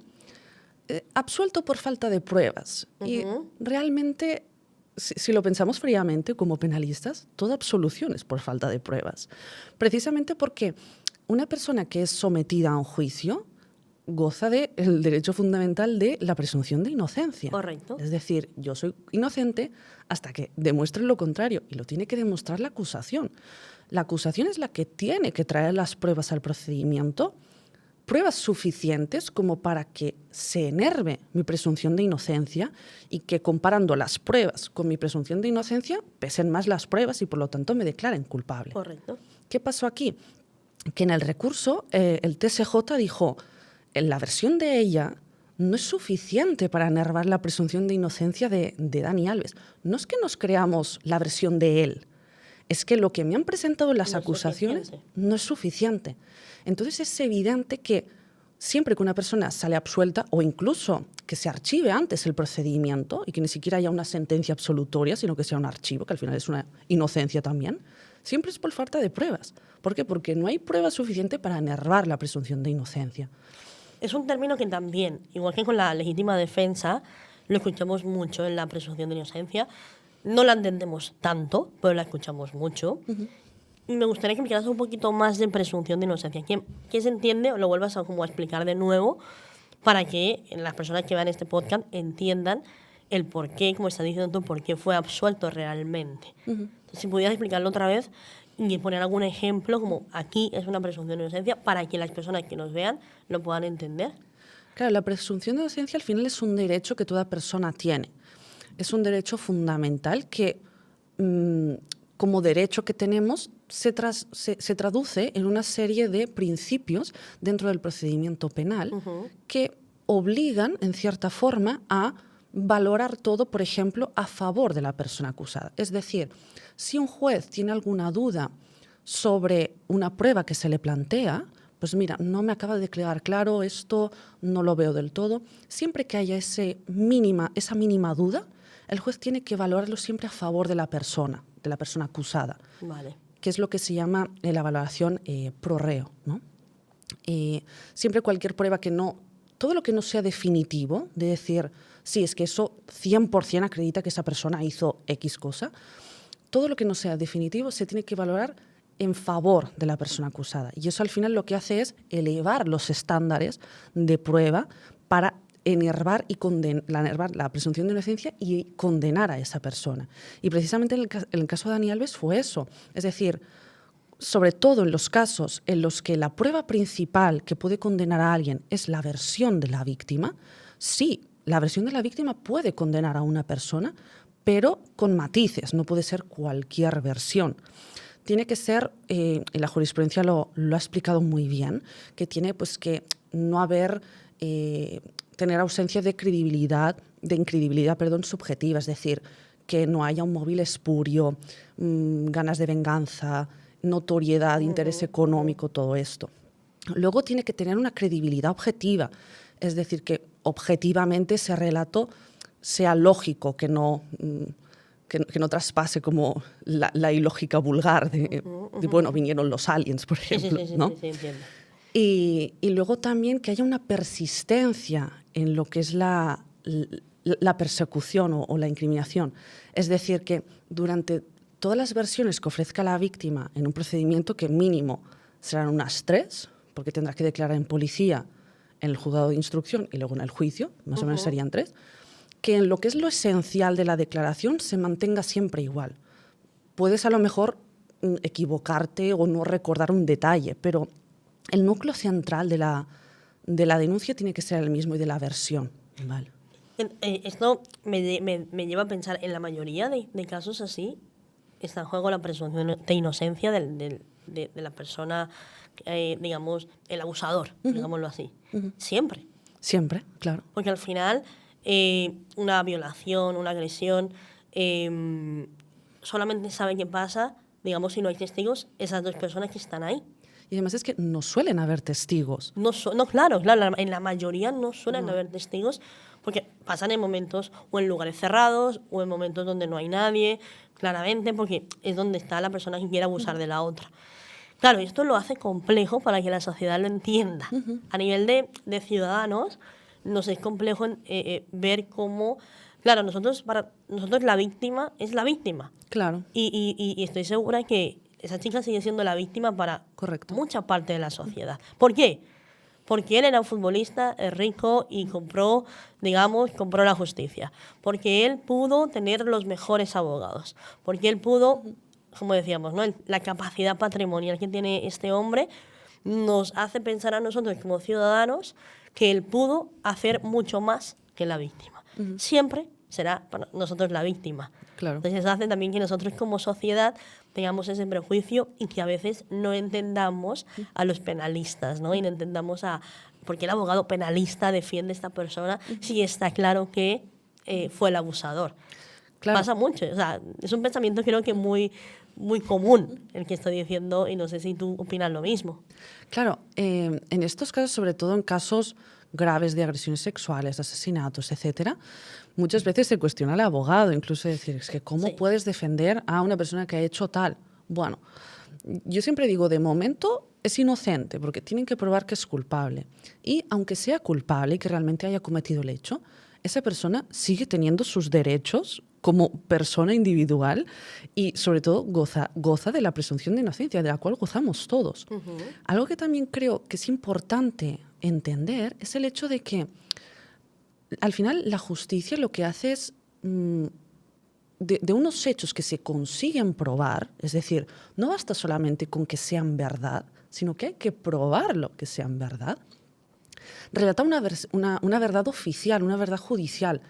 absuelto por falta de pruebas. Y realmente, si lo pensamos fríamente como penalistas, toda absolución es por falta de pruebas. Precisamente porque una persona que es sometida a un juicio goza del derecho fundamental de la presunción de inocencia. Correcto. Es decir, yo soy inocente hasta que demuestren lo contrario, y lo tiene que demostrar la acusación. La acusación es la que tiene que traer las pruebas al procedimiento, pruebas suficientes como para que se enerve mi presunción de inocencia y que, comparando las pruebas con mi presunción de inocencia, pesen más las pruebas y por lo tanto me declaren culpable. Correcto. ¿Qué pasó aquí? Que en el recurso el TSJ dijo, en la versión de ella no es suficiente para enervar la presunción de inocencia de Dani Alves. No es que nos creamos la versión de él, es que lo que me han presentado las acusaciones no es suficiente. Entonces es evidente que siempre que una persona sale absuelta, o incluso que se archive antes el procedimiento y que ni siquiera haya una sentencia absolutoria, sino que sea un archivo, que al final es una inocencia también, siempre es por falta de pruebas. ¿Por qué? Porque no hay prueba suficiente para enervar la presunción de inocencia. Es un término que también, igual que con la legítima defensa, lo escuchamos mucho en la presunción de inocencia. No la entendemos tanto, pero la escuchamos mucho. Y me gustaría que me quieras un poquito más de presunción de inocencia. ¿Qué se entiende? O lo vuelvas a explicar de nuevo para que las personas que vean este podcast entiendan el por qué, como estás diciendo tú, por qué fue absuelto realmente. Entonces, si pudieras explicarlo otra vez, y poner algún ejemplo, como aquí es una presunción de inocencia, para que las personas que nos vean lo puedan entender. Claro, la presunción de inocencia al final es un derecho que toda persona tiene. Es un derecho fundamental que, como derecho que tenemos, se traduce en una serie de principios dentro del procedimiento penal que obligan, en cierta forma, a valorar todo, por ejemplo, a favor de la persona acusada. Es decir, si un juez tiene alguna duda sobre una prueba que se le plantea, pues mira, no me acaba de quedar claro esto, no lo veo del todo. Siempre que haya esa mínima duda, el juez tiene que valorarlo siempre a favor de la persona acusada, Vale. que es lo que se llama la valoración pro reo, ¿no? Siempre cualquier prueba todo lo que no sea definitivo, de decir, sí, es que eso 100% acredita que esa persona hizo X cosa, todo lo que no sea definitivo se tiene que valorar en favor de la persona acusada. Y eso al final lo que hace es elevar los estándares de prueba para enervar la presunción de inocencia y condenar a esa persona. Y precisamente en el caso de Dani Alves fue eso. Es decir, sobre todo en los casos en los que la prueba principal que puede condenar a alguien es la versión de la víctima, sí, la versión de la víctima puede condenar a una persona, pero con matices, no puede ser cualquier versión. Tiene que ser, y la jurisprudencia lo ha explicado muy bien, que tiene pues que no tener ausencia de incredibilidad subjetiva, es decir, que no haya un móvil espurio, ganas de venganza, notoriedad, interés económico, todo esto. Luego tiene que tener una credibilidad objetiva, es decir, que objetivamente ese relato sea lógico, que no traspase como la ilógica vulgar de, bueno, vinieron los aliens, por ejemplo. Sí, ¿no? entiendo. Y luego también que haya una persistencia en lo que es la persecución o la incriminación. Es decir, que durante todas las versiones que ofrezca la víctima en un procedimiento, que mínimo serán unas 3, porque tendrá que declarar en policía, en el juzgado de instrucción y luego en el juicio, más o menos serían 3, que en lo que es lo esencial de la declaración se mantenga siempre igual. Puedes a lo mejor equivocarte o no recordar un detalle, pero el núcleo central de la denuncia tiene que ser el mismo y de la versión. Vale. Esto me lleva a pensar, en la mayoría de casos así, está en juego la presunción de inocencia de la persona, digamos, el abusador, digámoslo así. Siempre. Siempre, claro. Porque al final, una violación, una agresión, solamente sabe qué pasa, digamos, si no hay testigos, esas dos personas que están ahí. Y además es que no suelen haber testigos. No, claro, en la mayoría no suelen haber testigos, porque pasan en momentos o en lugares cerrados o en momentos donde no hay nadie, claramente, porque es donde está la persona que quiere abusar de la otra. Claro, esto lo hace complejo para que la sociedad lo entienda. A nivel de ciudadanos, nos es complejo ver cómo... Claro, para nosotros la víctima es la víctima. Claro. Y estoy segura que esa chica sigue siendo la víctima para Correcto. mucha parte de la sociedad. ¿Por qué? Porque él era un futbolista rico y compró la justicia. Porque él pudo tener los mejores abogados. Porque él pudo, como decíamos, ¿no? La capacidad patrimonial que tiene este hombre nos hace pensar a nosotros como ciudadanos que él pudo hacer mucho más que la víctima. Siempre será para nosotros la víctima. Claro. Entonces eso hace también que nosotros como sociedad tengamos ese prejuicio y que a veces no entendamos a los penalistas, ¿no? Y no entendamos por qué el abogado penalista defiende a esta persona si está claro que fue el abusador. Claro. Pasa mucho. O sea, es un pensamiento creo que muy común el que estoy diciendo y no sé si tú opinas lo mismo. Claro, en estos casos, sobre todo en casos graves de agresiones sexuales, asesinatos, etcétera, muchas veces se cuestiona al abogado, incluso decir, es que ¿cómo puedes defender a una persona que ha hecho tal? Bueno, yo siempre digo, de momento es inocente, porque tienen que probar que es culpable. Y aunque sea culpable y que realmente haya cometido el hecho, esa persona sigue teniendo sus derechos como persona individual y, sobre todo, goza de la presunción de inocencia, de la cual gozamos todos. Algo que también creo que es importante entender es el hecho de que, al final, la justicia lo que hace es de unos hechos que se consiguen probar, es decir, no basta solamente con que sean verdad, sino que hay que probarlo que sean verdad, relata una verdad oficial, una verdad judicial.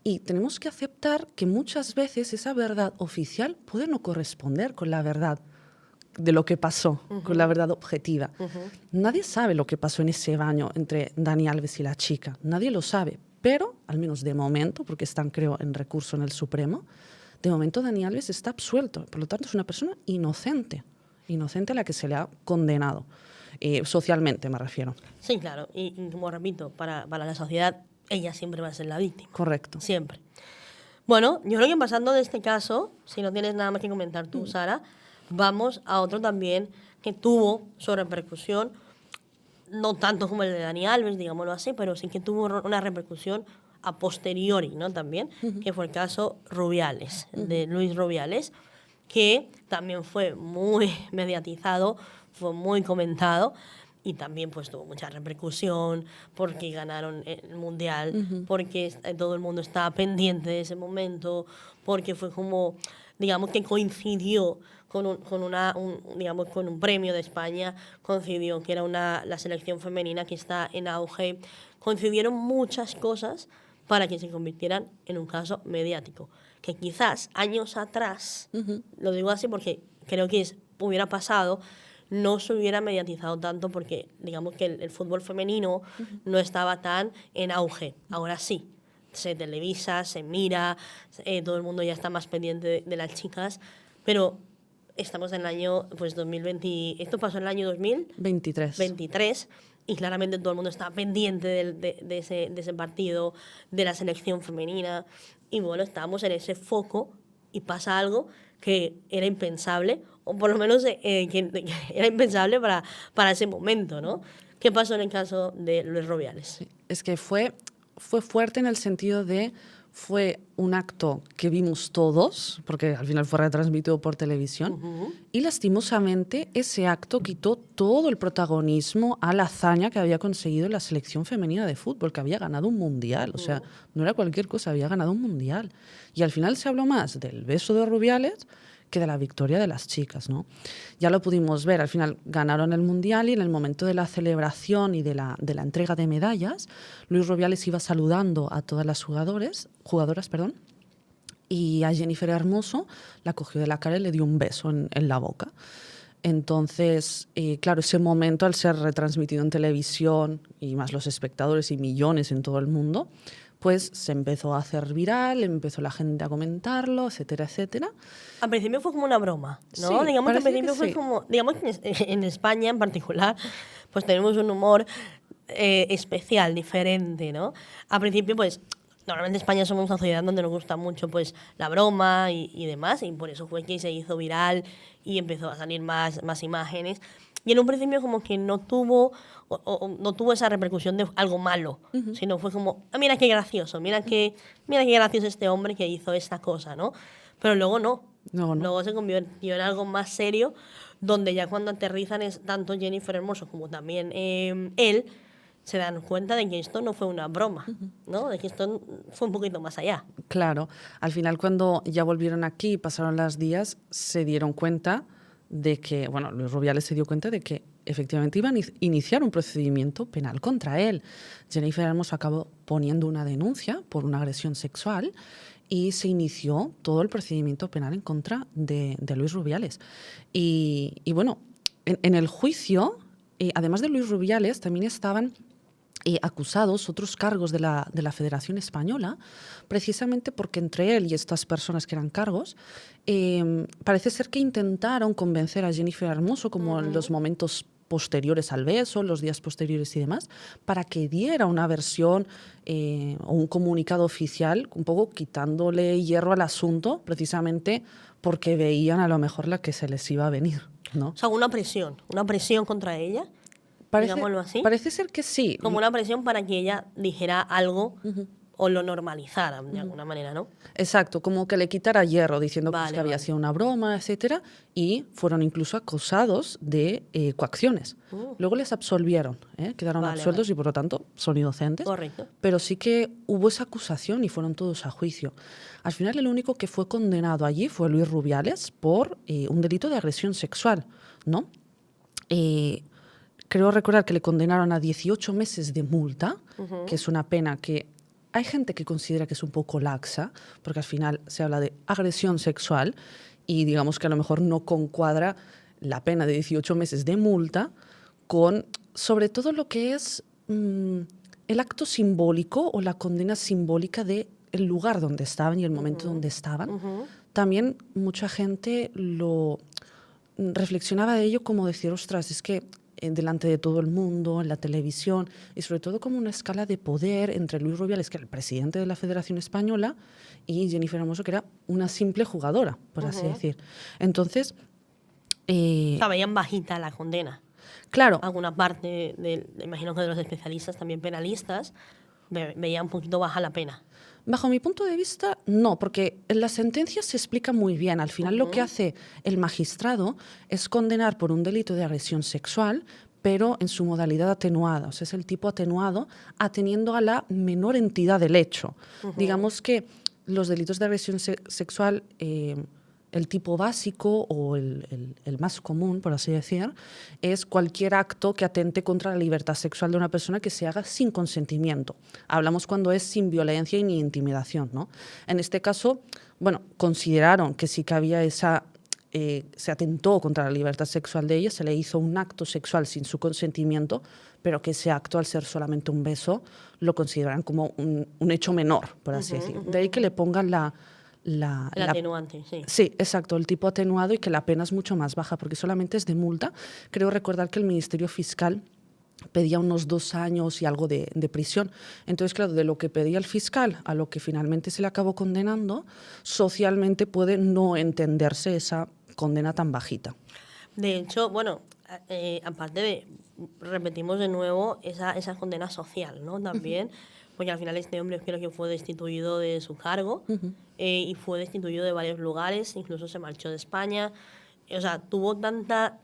Y tenemos que aceptar que muchas veces esa verdad oficial puede no corresponder con la verdad de lo que pasó, con la verdad objetiva. Nadie sabe lo que pasó en ese baño entre Dani Alves y la chica. Nadie lo sabe. Pero, al menos de momento, porque están, creo, en recurso en el Supremo, de momento Dani Alves está absuelto. Por lo tanto, es una persona inocente. Inocente a la que se le ha condenado. Socialmente, me refiero. Sí, claro. Y como repito, para la sociedad, ella siempre va a ser la víctima. Correcto. Siempre. Bueno, yo creo que pasando de este caso, si no tienes nada más que comentar tú, Sara, vamos a otro también que tuvo su repercusión, no tanto como el de Dani Alves, digámoslo así, pero sí que tuvo una repercusión a posteriori, ¿no? También, que fue el caso Rubiales, de Luis Rubiales, que también fue muy mediatizado, fue muy comentado y también pues tuvo mucha repercusión porque ganaron el Mundial, porque todo el mundo estaba pendiente de ese momento, porque fue como, digamos que coincidió con digamos, con un premio de España, coincidió que era la selección femenina que está en auge, coincidieron muchas cosas para que se convirtieran en un caso mediático, que quizás años atrás, lo digo así porque creo que hubiera pasado, no se hubiera mediatizado tanto porque digamos que el fútbol femenino no estaba tan en auge. Ahora sí, se televisa, se mira, todo el mundo ya está más pendiente de las chicas, pero estamos en el año pues 2020, esto pasó en el año 2023 y claramente todo el mundo está pendiente de ese partido, de la selección femenina, y bueno, estamos en ese foco y pasa algo que era impensable, o por lo menos que era impensable para ese momento, ¿no? ¿Qué pasó en el caso de Luis Rubiales? Sí, es que fue fuerte en el sentido de fue un acto que vimos todos, porque al final fue retransmitido por televisión, y lastimosamente ese acto quitó todo el protagonismo a la hazaña que había conseguido la selección femenina de fútbol, que había ganado un mundial. O sea, no era cualquier cosa, había ganado un mundial. Y al final se habló más del beso de Rubiales que de la victoria de las chicas, ¿no? Ya lo pudimos ver, al final ganaron el Mundial y en el momento de la celebración y de la entrega de medallas, Luis Rubiales iba saludando a todas las jugadoras, y a Jennifer Hermoso la cogió de la cara y le dio un beso en la boca. Entonces, claro, ese momento al ser retransmitido en televisión y más los espectadores y millones en todo el mundo, pues se empezó a hacer viral, empezó la gente a comentarlo, etcétera, etcétera. Al principio fue como una broma, ¿no? Sí, digamos que al principio que fue sí. como, digamos que en España en particular, pues tenemos un humor especial, diferente, ¿no? Al principio, pues, normalmente en España somos una sociedad donde nos gusta mucho, pues, la broma y demás, y por eso fue que se hizo viral y empezó a salir más imágenes. Y en un principio como que no tuvo esa repercusión de algo malo, sino fue como, mira qué gracioso, mira qué gracioso este hombre que hizo esta cosa, ¿no? Pero luego no. Luego se convirtió en algo más serio, donde ya cuando aterrizan tanto Jennifer Hermoso como también él, se dan cuenta de que esto no fue una broma, ¿no? De que esto fue un poquito más allá. Claro, al final cuando ya volvieron aquí y pasaron los días, se dieron cuenta de que, bueno, Luis Rubiales se dio cuenta de que efectivamente iban a iniciar un procedimiento penal contra él. Jennifer Hermoso acabó poniendo una denuncia por una agresión sexual y se inició todo el procedimiento penal en contra de Luis Rubiales. Y bueno, en el juicio, además de Luis Rubiales, también estaban acusados otros cargos de la Federación Española, precisamente porque entre él y estas personas que eran cargos, parece ser que intentaron convencer a Jennifer Hermoso, como en los momentos posteriores al beso, los días posteriores y demás, para que diera una versión o un comunicado oficial, un poco quitándole hierro al asunto, precisamente porque veían a lo mejor la que se les iba a venir, ¿no? O sea, una presión contra ella. Digámoslo así. Parece ser que sí. Como una presión para que ella dijera algo o lo normalizaran de alguna manera, ¿no? Exacto, como que le quitara hierro, diciendo pues, Vale, que había vale. sido una broma, etcétera, y fueron incluso acusados de coacciones. Luego les absolvieron, quedaron Vale, absueltos vale. y por lo tanto son inocentes. Correcto. Pero sí que hubo esa acusación y fueron todos a juicio. Al final el único que fue condenado allí fue Luis Rubiales por un delito de agresión sexual, ¿no? Creo recordar que le condenaron a 18 meses de multa, que es una pena que hay gente que considera que es un poco laxa, porque al final se habla de agresión sexual y digamos que a lo mejor no concuadra la pena de 18 meses de multa con sobre todo lo que es el acto simbólico o la condena simbólica de el lugar donde estaban y el momento donde estaban. También mucha gente lo reflexionaba de ello como decir, ostras, es que delante de todo el mundo, en la televisión, y sobre todo como una escala de poder entre Luis Rubiales, que era el presidente de la Federación Española, y Jennifer Hermoso, que era una simple jugadora, por así decir. Entonces, O sea, veían bajita la condena. claro, Alguna parte, imagino que de los especialistas, también penalistas, veía un poquito baja la pena. bajo mi punto de vista, no, porque en la sentencia se explica muy bien. Al final lo que hace el magistrado es condenar por un delito de agresión sexual, pero en su modalidad atenuada. O sea, es el tipo atenuado atendiendo a la menor entidad del hecho. Digamos que los delitos de agresión sexual, el tipo básico o el más común, por así decir, es cualquier acto que atente contra la libertad sexual de una persona que se haga sin consentimiento. Hablamos cuando es sin violencia y ni intimidación, ¿no? En este caso, bueno, consideraron que sí que había esa... se atentó contra la libertad sexual de ella, se le hizo un acto sexual sin su consentimiento, pero que ese acto, al ser solamente un beso, lo consideran como un hecho menor, por así decirlo. De ahí que le pongan El atenuante, sí. Sí, exacto, el tipo atenuado y que la pena es mucho más baja porque solamente es de multa. Creo recordar que el Ministerio Fiscal pedía unos 2 años y algo de prisión. Entonces, claro, de lo que pedía el fiscal a lo que finalmente se le acabó condenando, socialmente puede no entenderse esa condena tan bajita. De hecho, bueno, aparte de, repetimos de nuevo esa condena social, ¿no? También, porque al final este hombre creo que fue destituido de su cargo y fue destituido de varios lugares, incluso se marchó de España. O sea, tuvo tanta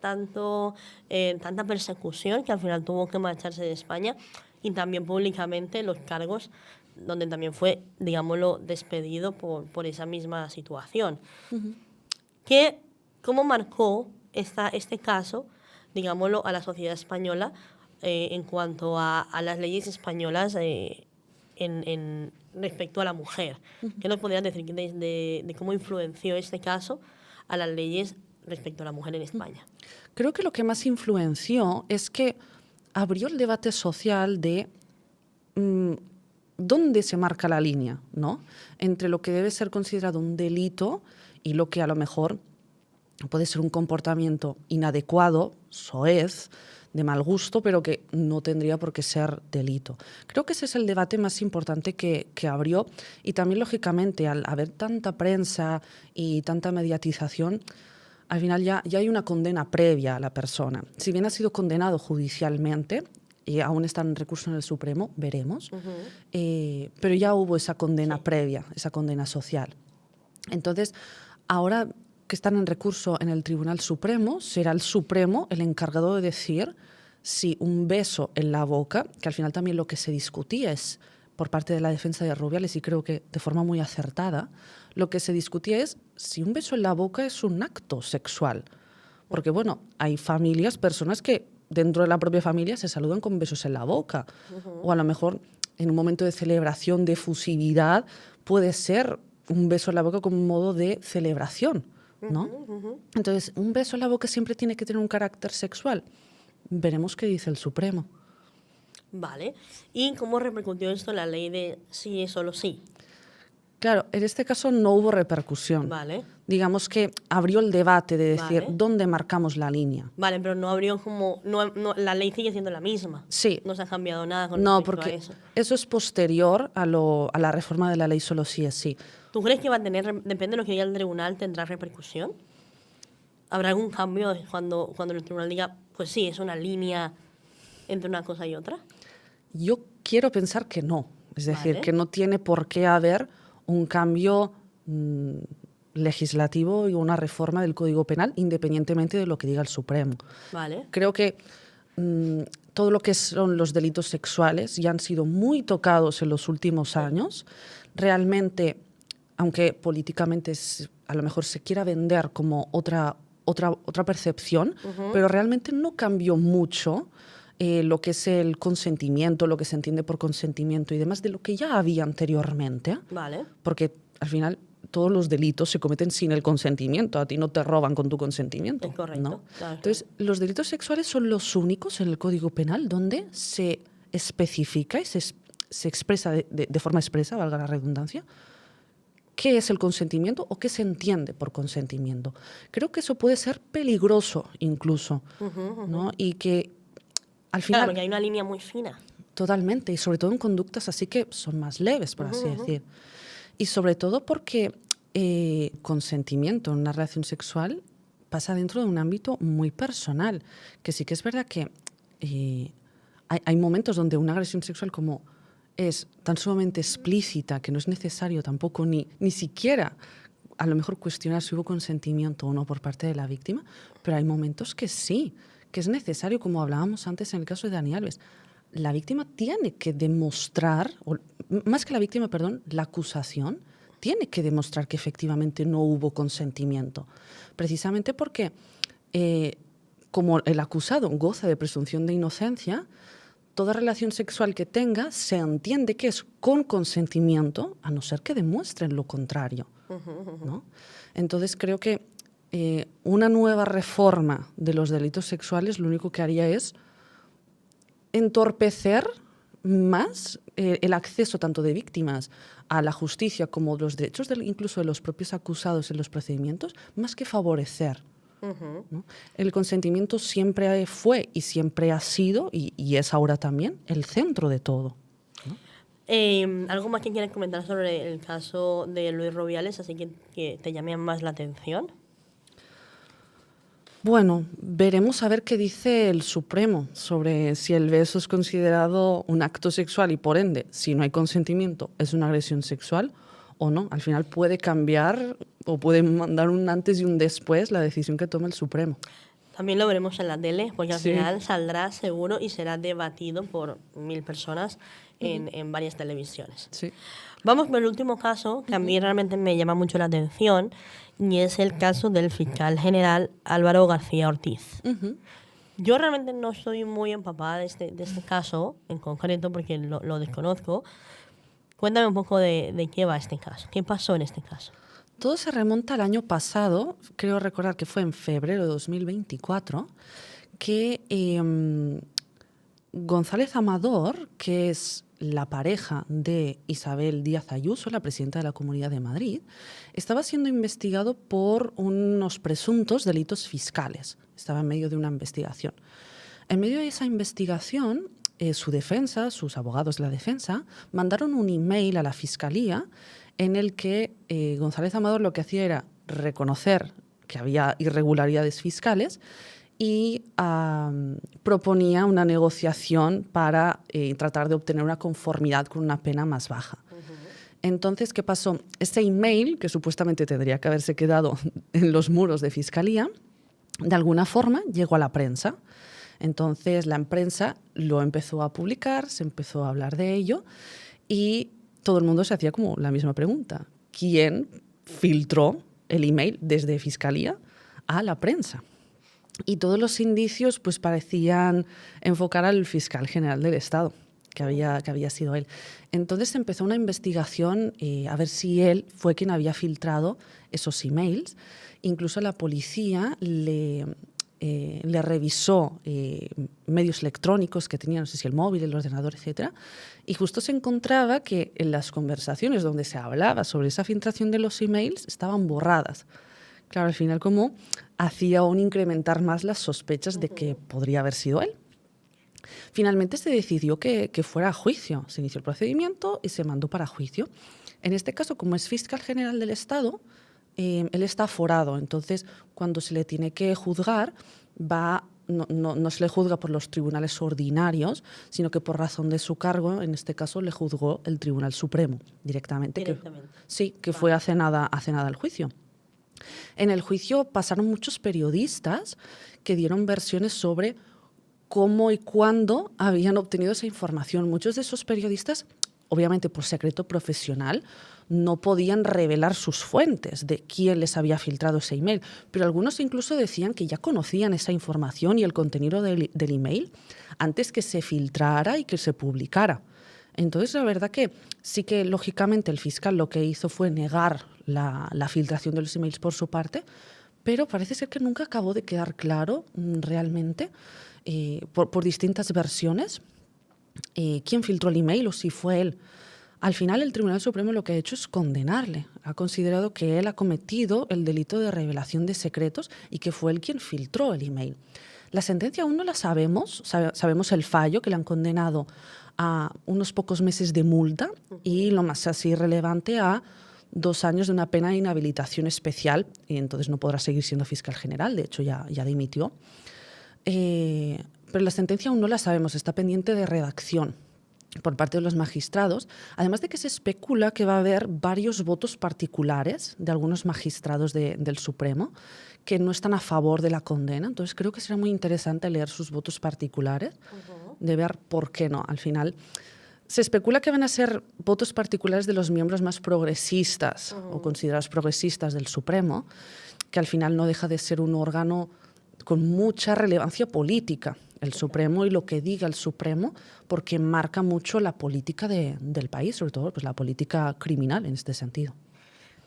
persecución que al final tuvo que marcharse de España y también públicamente los cargos donde también fue, digámoslo, despedido por esa misma situación. ¿Cómo marcó este caso, digámoslo, a la sociedad española en cuanto a las leyes españolas respecto a la mujer? ¿Qué nos podrías decir de cómo influenció este caso a las leyes respecto a la mujer en España? Creo que lo que más influenció es que abrió el debate social de dónde se marca la línea, ¿no? Entre lo que debe ser considerado un delito y lo que a lo mejor puede ser un comportamiento inadecuado, soez, de mal gusto, pero que no tendría por qué ser delito. Creo que ese es el debate más importante que abrió y también, lógicamente, al haber tanta prensa y tanta mediatización, al final ya hay una condena previa a la persona. Si bien ha sido condenado judicialmente, y aún está en recurso en el Supremo, veremos, pero ya hubo esa condena previa, esa condena social. Entonces, ahora que están en recurso en el Tribunal Supremo, será el Supremo el encargado de decir si un beso en la boca, que al final también lo que se discutía es por parte de la defensa de Rubiales, y creo que de forma muy acertada, lo que se discutía es si un beso en la boca es un acto sexual. Porque, bueno, hay familias, personas que dentro de la propia familia se saludan con besos en la boca. O a lo mejor en un momento de celebración, de efusividad, puede ser un beso en la boca como un modo de celebración, ¿no? Entonces, ¿un beso en la boca siempre tiene que tener un carácter sexual? Veremos qué dice el Supremo. Vale. ¿Y cómo repercutió esto en la ley de sí es solo sí? Claro, en este caso no hubo repercusión. Vale. Digamos que abrió el debate de decir Vale. dónde marcamos la línea. Vale, pero no abrió como... la ley sigue siendo la misma. Sí. No se ha cambiado nada con No, respecto a porque eso. eso es posterior a la reforma de la ley solo sí es sí. ¿Tú crees que va a tener, depende de lo que diga el tribunal, tendrá repercusión? ¿Habrá algún cambio cuando el tribunal diga, pues sí, es una línea entre una cosa y otra? Yo quiero pensar que no. Es decir, Vale. que no tiene por qué haber un cambio legislativo y una reforma del Código Penal independientemente de lo que diga el Supremo. Vale. Creo que todo lo que son los delitos sexuales ya han sido muy tocados en los últimos años. Realmente, aunque políticamente a lo mejor se quiera vender como otra percepción, pero realmente no cambió mucho lo que es el consentimiento, lo que se entiende por consentimiento y demás, de lo que ya había anteriormente. Vale. Porque al final todos los delitos se cometen sin el consentimiento. A ti no te roban con tu consentimiento. Es correcto. ¿No? Claro. Entonces, los delitos sexuales son los únicos en el Código Penal donde se especifica y se expresa de forma expresa, valga la redundancia, qué es el consentimiento o qué se entiende por consentimiento. Creo que eso puede ser peligroso incluso, ¿no? Y que al final... Claro, porque hay una línea muy fina. Totalmente, y sobre todo en conductas así que son más leves, por así decir. Y sobre todo porque consentimiento en una relación sexual pasa dentro de un ámbito muy personal, que sí que es verdad que hay momentos donde una agresión sexual como es tan sumamente explícita que no es necesario tampoco ni siquiera a lo mejor cuestionar si hubo consentimiento o no por parte de la víctima, pero hay momentos que sí, que es necesario, como hablábamos antes en el caso de Dani Alves. La víctima tiene que demostrar, o más que la víctima, perdón, la acusación tiene que demostrar que efectivamente no hubo consentimiento. Precisamente porque, como el acusado goza de presunción de inocencia, toda relación sexual que tenga se entiende que es con consentimiento, a no ser que demuestren lo contrario, ¿no? Entonces creo que una nueva reforma de los delitos sexuales lo único que haría es entorpecer más el acceso tanto de víctimas a la justicia como los derechos incluso de los propios acusados en los procedimientos, más que favorecer. ¿No? El consentimiento siempre fue y siempre ha sido, y es ahora también, el centro de todo, ¿no? ¿Algo más que quieras comentar sobre el caso de Luis Rubiales, así que te llame más la atención? Bueno, veremos a ver qué dice el Supremo sobre si el beso es considerado un acto sexual y por ende, si no hay consentimiento, es una agresión sexual o no. Al final puede cambiar o puede mandar un antes y un después la decisión que tome el Supremo. También lo veremos en la tele, porque al Sí. final saldrá seguro y será debatido por 1000 personas en varias televisiones. Sí. Vamos con el último caso, que a mí realmente me llama mucho la atención, y es el caso del fiscal general Álvaro García Ortiz. Yo realmente no estoy muy empapada de este caso en concreto, porque lo desconozco. Cuéntame un poco de qué va este caso, qué pasó en este caso. Todo se remonta al año pasado, creo recordar que fue en febrero de 2024, que González Amador, que es la pareja de Isabel Díaz Ayuso, la presidenta de la Comunidad de Madrid, estaba siendo investigado por unos presuntos delitos fiscales. Estaba en medio de una investigación. En medio de esa investigación, su defensa, sus abogados de la defensa, mandaron un email a la Fiscalía en el que González Amador lo que hacía era reconocer que había irregularidades fiscales y proponía una negociación para tratar de obtener una conformidad con una pena más baja. Entonces, ¿qué pasó? Ese email, que supuestamente tendría que haberse quedado en los muros de Fiscalía, de alguna forma llegó a la prensa. Entonces, la prensa lo empezó a publicar, se empezó a hablar de ello y todo el mundo se hacía como la misma pregunta. ¿Quién filtró el email desde Fiscalía a la prensa? Y todos los indicios pues parecían enfocar al fiscal general del Estado, que había sido él. Entonces empezó una investigación a ver si él fue quien había filtrado esos emails. Incluso la policía le revisó medios electrónicos que tenía, no sé si el móvil, el ordenador, etcétera, y justo se encontraba que en las conversaciones donde se hablaba sobre esa filtración de los emails estaban borradas. Claro, al final como hacía aún incrementar más las sospechas de que podría haber sido él. Finalmente se decidió que fuera a juicio. Se inició el procedimiento y se mandó para juicio. En este caso, como es fiscal general del Estado, él está aforado. Entonces, cuando se le tiene que juzgar, va no se le juzga por los tribunales ordinarios, sino que por razón de su cargo, en este caso, le juzgó el Tribunal Supremo directamente. Que fue hace nada el juicio. En el juicio pasaron muchos periodistas que dieron versiones sobre cómo y cuándo habían obtenido esa información. Muchos de esos periodistas, obviamente por secreto profesional, no podían revelar sus fuentes de quién les había filtrado ese email, pero algunos incluso decían que ya conocían esa información y el contenido del email antes que se filtrara y que se publicara. Entonces, la verdad que sí que, lógicamente, el fiscal lo que hizo fue negar la filtración de los emails por su parte, pero parece ser que nunca acabó de quedar claro realmente, por distintas versiones, quién filtró el email o si fue él. Al final, el Tribunal Supremo lo que ha hecho es condenarle. Ha considerado que él ha cometido el delito de revelación de secretos y que fue él quien filtró el email. La sentencia aún no la sabemos. Sabemos el fallo, que le han condenado a unos pocos meses de multa y, lo más así relevante, a 2 años de una pena de inhabilitación especial, y entonces no podrá seguir siendo fiscal general. De hecho, ya dimitió. Pero la sentencia aún no la sabemos, está pendiente de redacción por parte de los magistrados, además de que se especula que va a haber varios votos particulares de algunos magistrados del Supremo que no están a favor de la condena. Entonces creo que será muy interesante leer sus votos particulares, de ver por qué no. Al final se especula que van a ser votos particulares de los miembros más progresistas o considerados progresistas del Supremo, que al final no deja de ser un órgano con mucha relevancia política, el Supremo, y lo que diga el Supremo, porque marca mucho la política del país, sobre todo pues, la política criminal en este sentido.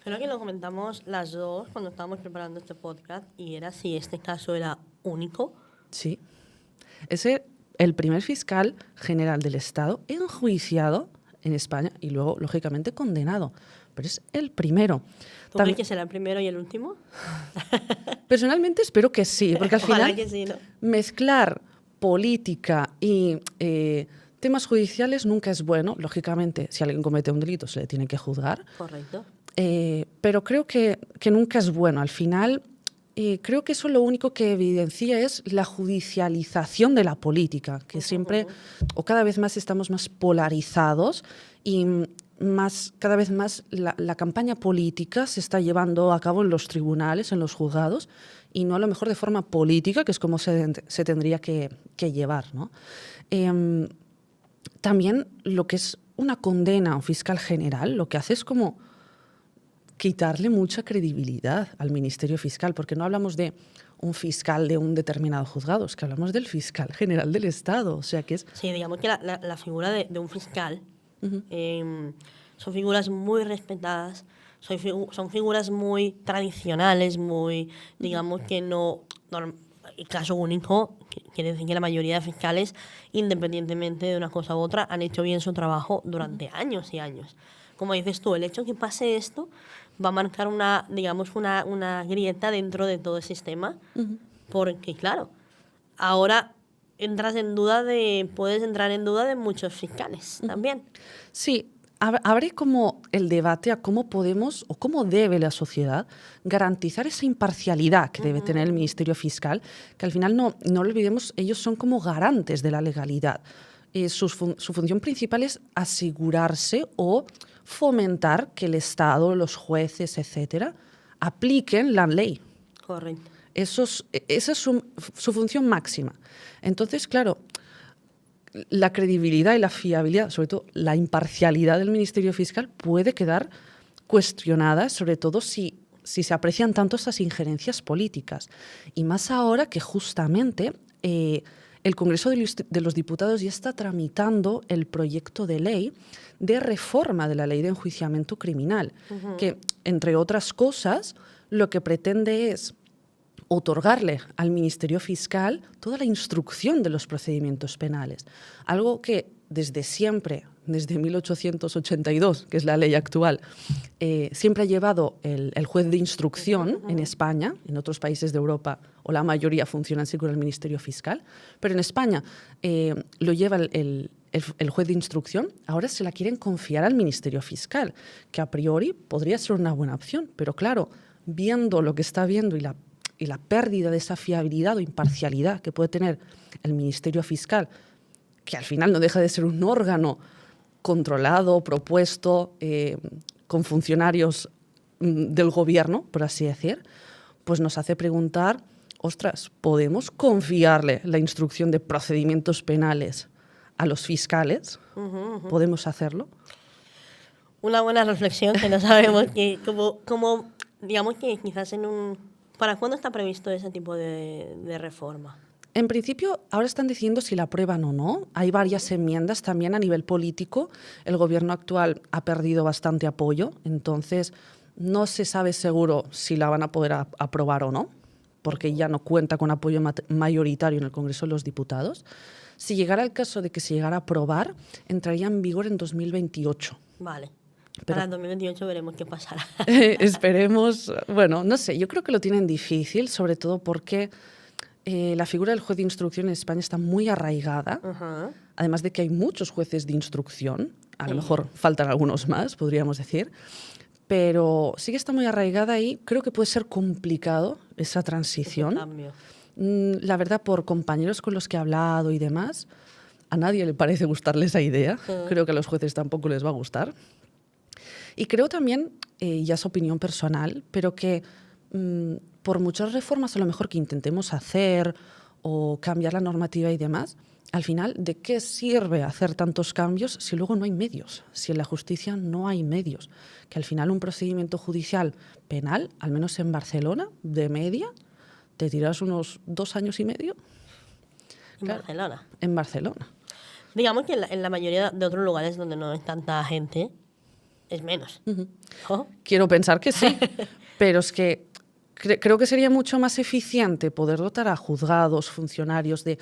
Creo que lo comentamos las dos cuando estábamos preparando este podcast, y era si este caso era único. Sí. El primer fiscal general del Estado enjuiciado en España y luego, lógicamente, condenado. Pero es el primero. ¿Tú crees que será el primero y el último? Personalmente espero que sí, porque al final que sí, ¿no? Mezclar política y temas judiciales nunca es bueno. Lógicamente, si alguien comete un delito se le tiene que juzgar. Correcto. Pero creo que nunca es bueno. Al final, creo que eso lo único que evidencia es la judicialización de la política, que siempre o cada vez más estamos más polarizados y cada vez más la campaña política se está llevando a cabo en los tribunales, en los juzgados, y no a lo mejor de forma política, que es como se tendría que llevar, ¿no? También lo que es una condena a un fiscal general, lo que hace es como quitarle mucha credibilidad al Ministerio Fiscal, porque no hablamos de un fiscal de un determinado juzgado, es que hablamos del fiscal general del Estado. O sea que es... Sí, digamos que la figura de un fiscal son figuras muy respetadas, son figuras muy tradicionales, muy, digamos que no... El caso único quiere decir que la mayoría de fiscales, independientemente de una cosa u otra, han hecho bien su trabajo durante años y años. Como dices tú, el hecho de que pase esto va a marcar una grieta dentro de todo el sistema, porque claro, ahora puedes entrar en duda de muchos fiscales también. Sí, abre como el debate a cómo podemos o cómo debe la sociedad garantizar esa imparcialidad que debe tener el Ministerio Fiscal, que al final no lo olvidemos, ellos son como garantes de la legalidad. Su función principal es asegurarse o fomentar que el Estado, los jueces, etcétera, apliquen la ley. Correcto. Esa es su función máxima. Entonces, claro, la credibilidad y la fiabilidad, sobre todo la imparcialidad del Ministerio Fiscal, puede quedar cuestionada, sobre todo si se aprecian tanto esas injerencias políticas. Y más ahora que justamente el Congreso de los Diputados ya está tramitando el proyecto de ley de reforma de la Ley de Enjuiciamiento Criminal, que, entre otras cosas, lo que pretende es otorgarle al Ministerio Fiscal toda la instrucción de los procedimientos penales. Algo que desde siempre, desde 1882, que es la ley actual, siempre ha llevado el juez de instrucción en España. En otros países de Europa, o la mayoría, funcionan así con el Ministerio Fiscal, pero en España lo lleva el juez de instrucción. Ahora se la quieren confiar al Ministerio Fiscal, que a priori podría ser una buena opción, pero claro, viendo lo que está viendo y y la pérdida de esa fiabilidad o imparcialidad que puede tener el Ministerio Fiscal, que al final no deja de ser un órgano controlado, propuesto, con funcionarios del gobierno, por así decir, pues nos hace preguntar, ostras, ¿podemos confiarle la instrucción de procedimientos penales a los fiscales? ¿Podemos hacerlo? Una buena reflexión que no sabemos que digamos que quizás ¿para cuándo está previsto ese tipo de reforma? En principio, ahora están diciendo si la aprueban o no. Hay varias enmiendas también a nivel político. El gobierno actual ha perdido bastante apoyo, entonces no se sabe seguro si la van a poder aprobar o no, porque ya no cuenta con apoyo mayoritario en el Congreso de los Diputados. Si llegara el caso de que se llegara a aprobar, entraría en vigor en 2028. Vale. Para el 2028 veremos qué pasará. Esperemos. Bueno, no sé, yo creo que lo tienen difícil, sobre todo porque la figura del juez de instrucción en España está muy arraigada, además de que hay muchos jueces de instrucción, a lo mejor faltan algunos más, podríamos decir, pero sí que está muy arraigada y creo que puede ser complicado esa transición. La verdad, por compañeros con los que he hablado y demás, a nadie le parece gustarle esa idea, creo que a los jueces tampoco les va a gustar. Y creo también, ya es opinión personal, pero que por muchas reformas a lo mejor que intentemos hacer o cambiar la normativa y demás, al final, ¿de qué sirve hacer tantos cambios si luego no hay medios? Si en la justicia no hay medios. Que al final un procedimiento judicial penal, al menos en Barcelona, de media, te tiras unos 2 años y medio. ¿En Barcelona? En Barcelona. Digamos que en la mayoría de otros lugares donde no hay tanta gente, es menos. Quiero pensar que sí, pero es que creo que sería mucho más eficiente poder dotar a juzgados, funcionarios de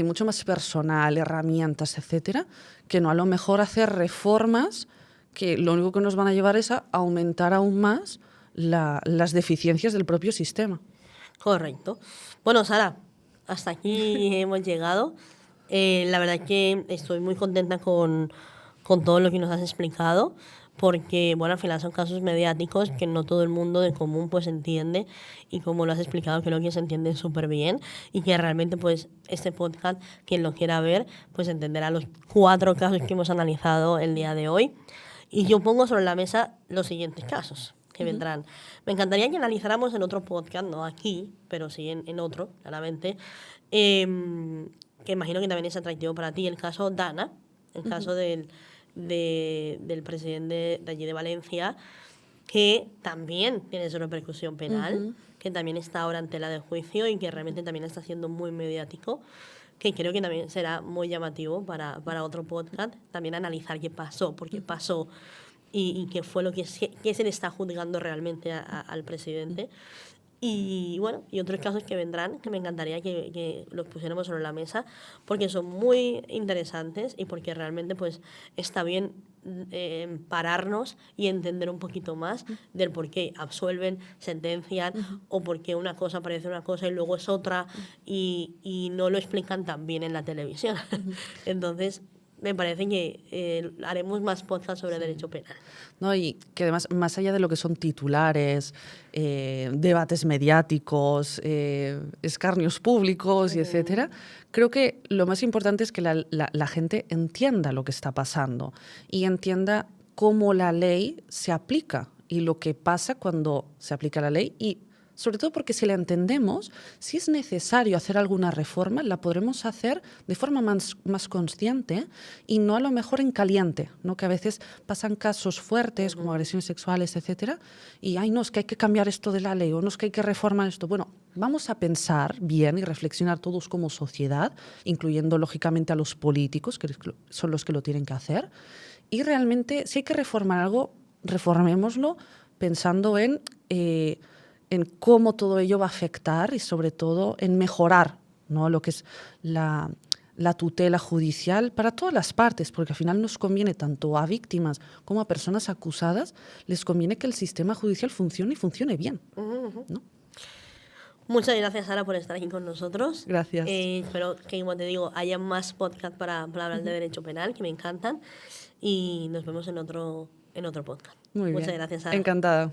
mucho más personal, herramientas, etcétera, que no a lo mejor hacer reformas que lo único que nos van a llevar es a aumentar aún más las deficiencias del propio sistema. Correcto. Bueno, Sara, hasta aquí hemos llegado. La verdad que estoy muy contenta con todo lo que nos has explicado, porque bueno, al final son casos mediáticos que no todo el mundo de común pues entiende, y como lo has explicado creo que se entiende súper bien, y que realmente pues este podcast, quien lo quiera ver, pues entenderá los 4 casos que hemos analizado el día de hoy. Y yo pongo sobre la mesa los siguientes casos que vendrán. Me encantaría que analizáramos en otro podcast, no aquí, pero sí en otro, claramente, que imagino que también es atractivo para ti, el caso Dana, el caso del presidente de allí de Valencia, que también tiene su repercusión penal, que también está ahora en tela de juicio y que realmente también está siendo muy mediático, que creo que también será muy llamativo para otro podcast, también analizar qué pasó, por qué pasó y qué fue lo que se le está juzgando realmente al presidente. Y bueno, y otros casos que vendrán, que me encantaría que los pusiéramos sobre la mesa, porque son muy interesantes y porque realmente pues está bien pararnos y entender un poquito más del por qué absuelven, sentencian, o por qué una cosa parece una cosa y luego es otra, y no lo explican tan bien en la televisión. Entonces, me parece que haremos más podcasts sobre derecho penal. No, y que además, más allá de lo que son titulares, debates mediáticos, escarnios públicos, y etcétera, creo que lo más importante es que la gente entienda lo que está pasando y entienda cómo la ley se aplica y lo que pasa cuando se aplica la ley, y sobre todo porque si la entendemos, si es necesario hacer alguna reforma, la podremos hacer de forma más consciente y no a lo mejor en caliente, ¿no? Que a veces pasan casos fuertes como agresiones sexuales, etcétera, y ay, no, es que hay que cambiar esto de la ley, o no, es que hay que reformar esto. Bueno, vamos a pensar bien y reflexionar todos como sociedad, incluyendo lógicamente a los políticos, que son los que lo tienen que hacer, y realmente si hay que reformar algo, reformémoslo pensando en cómo todo ello va a afectar y sobre todo en mejorar, ¿no?, lo que es la tutela judicial para todas las partes, porque al final nos conviene tanto a víctimas como a personas acusadas, les conviene que el sistema judicial funcione y funcione bien, ¿no? Muchas gracias, Sara, por estar aquí con nosotros. Gracias. Espero que, como te digo, haya más podcasts para hablar de derecho penal, que me encantan, y nos vemos en otro podcast. Muy bien. Muchas gracias, Sara. Encantada.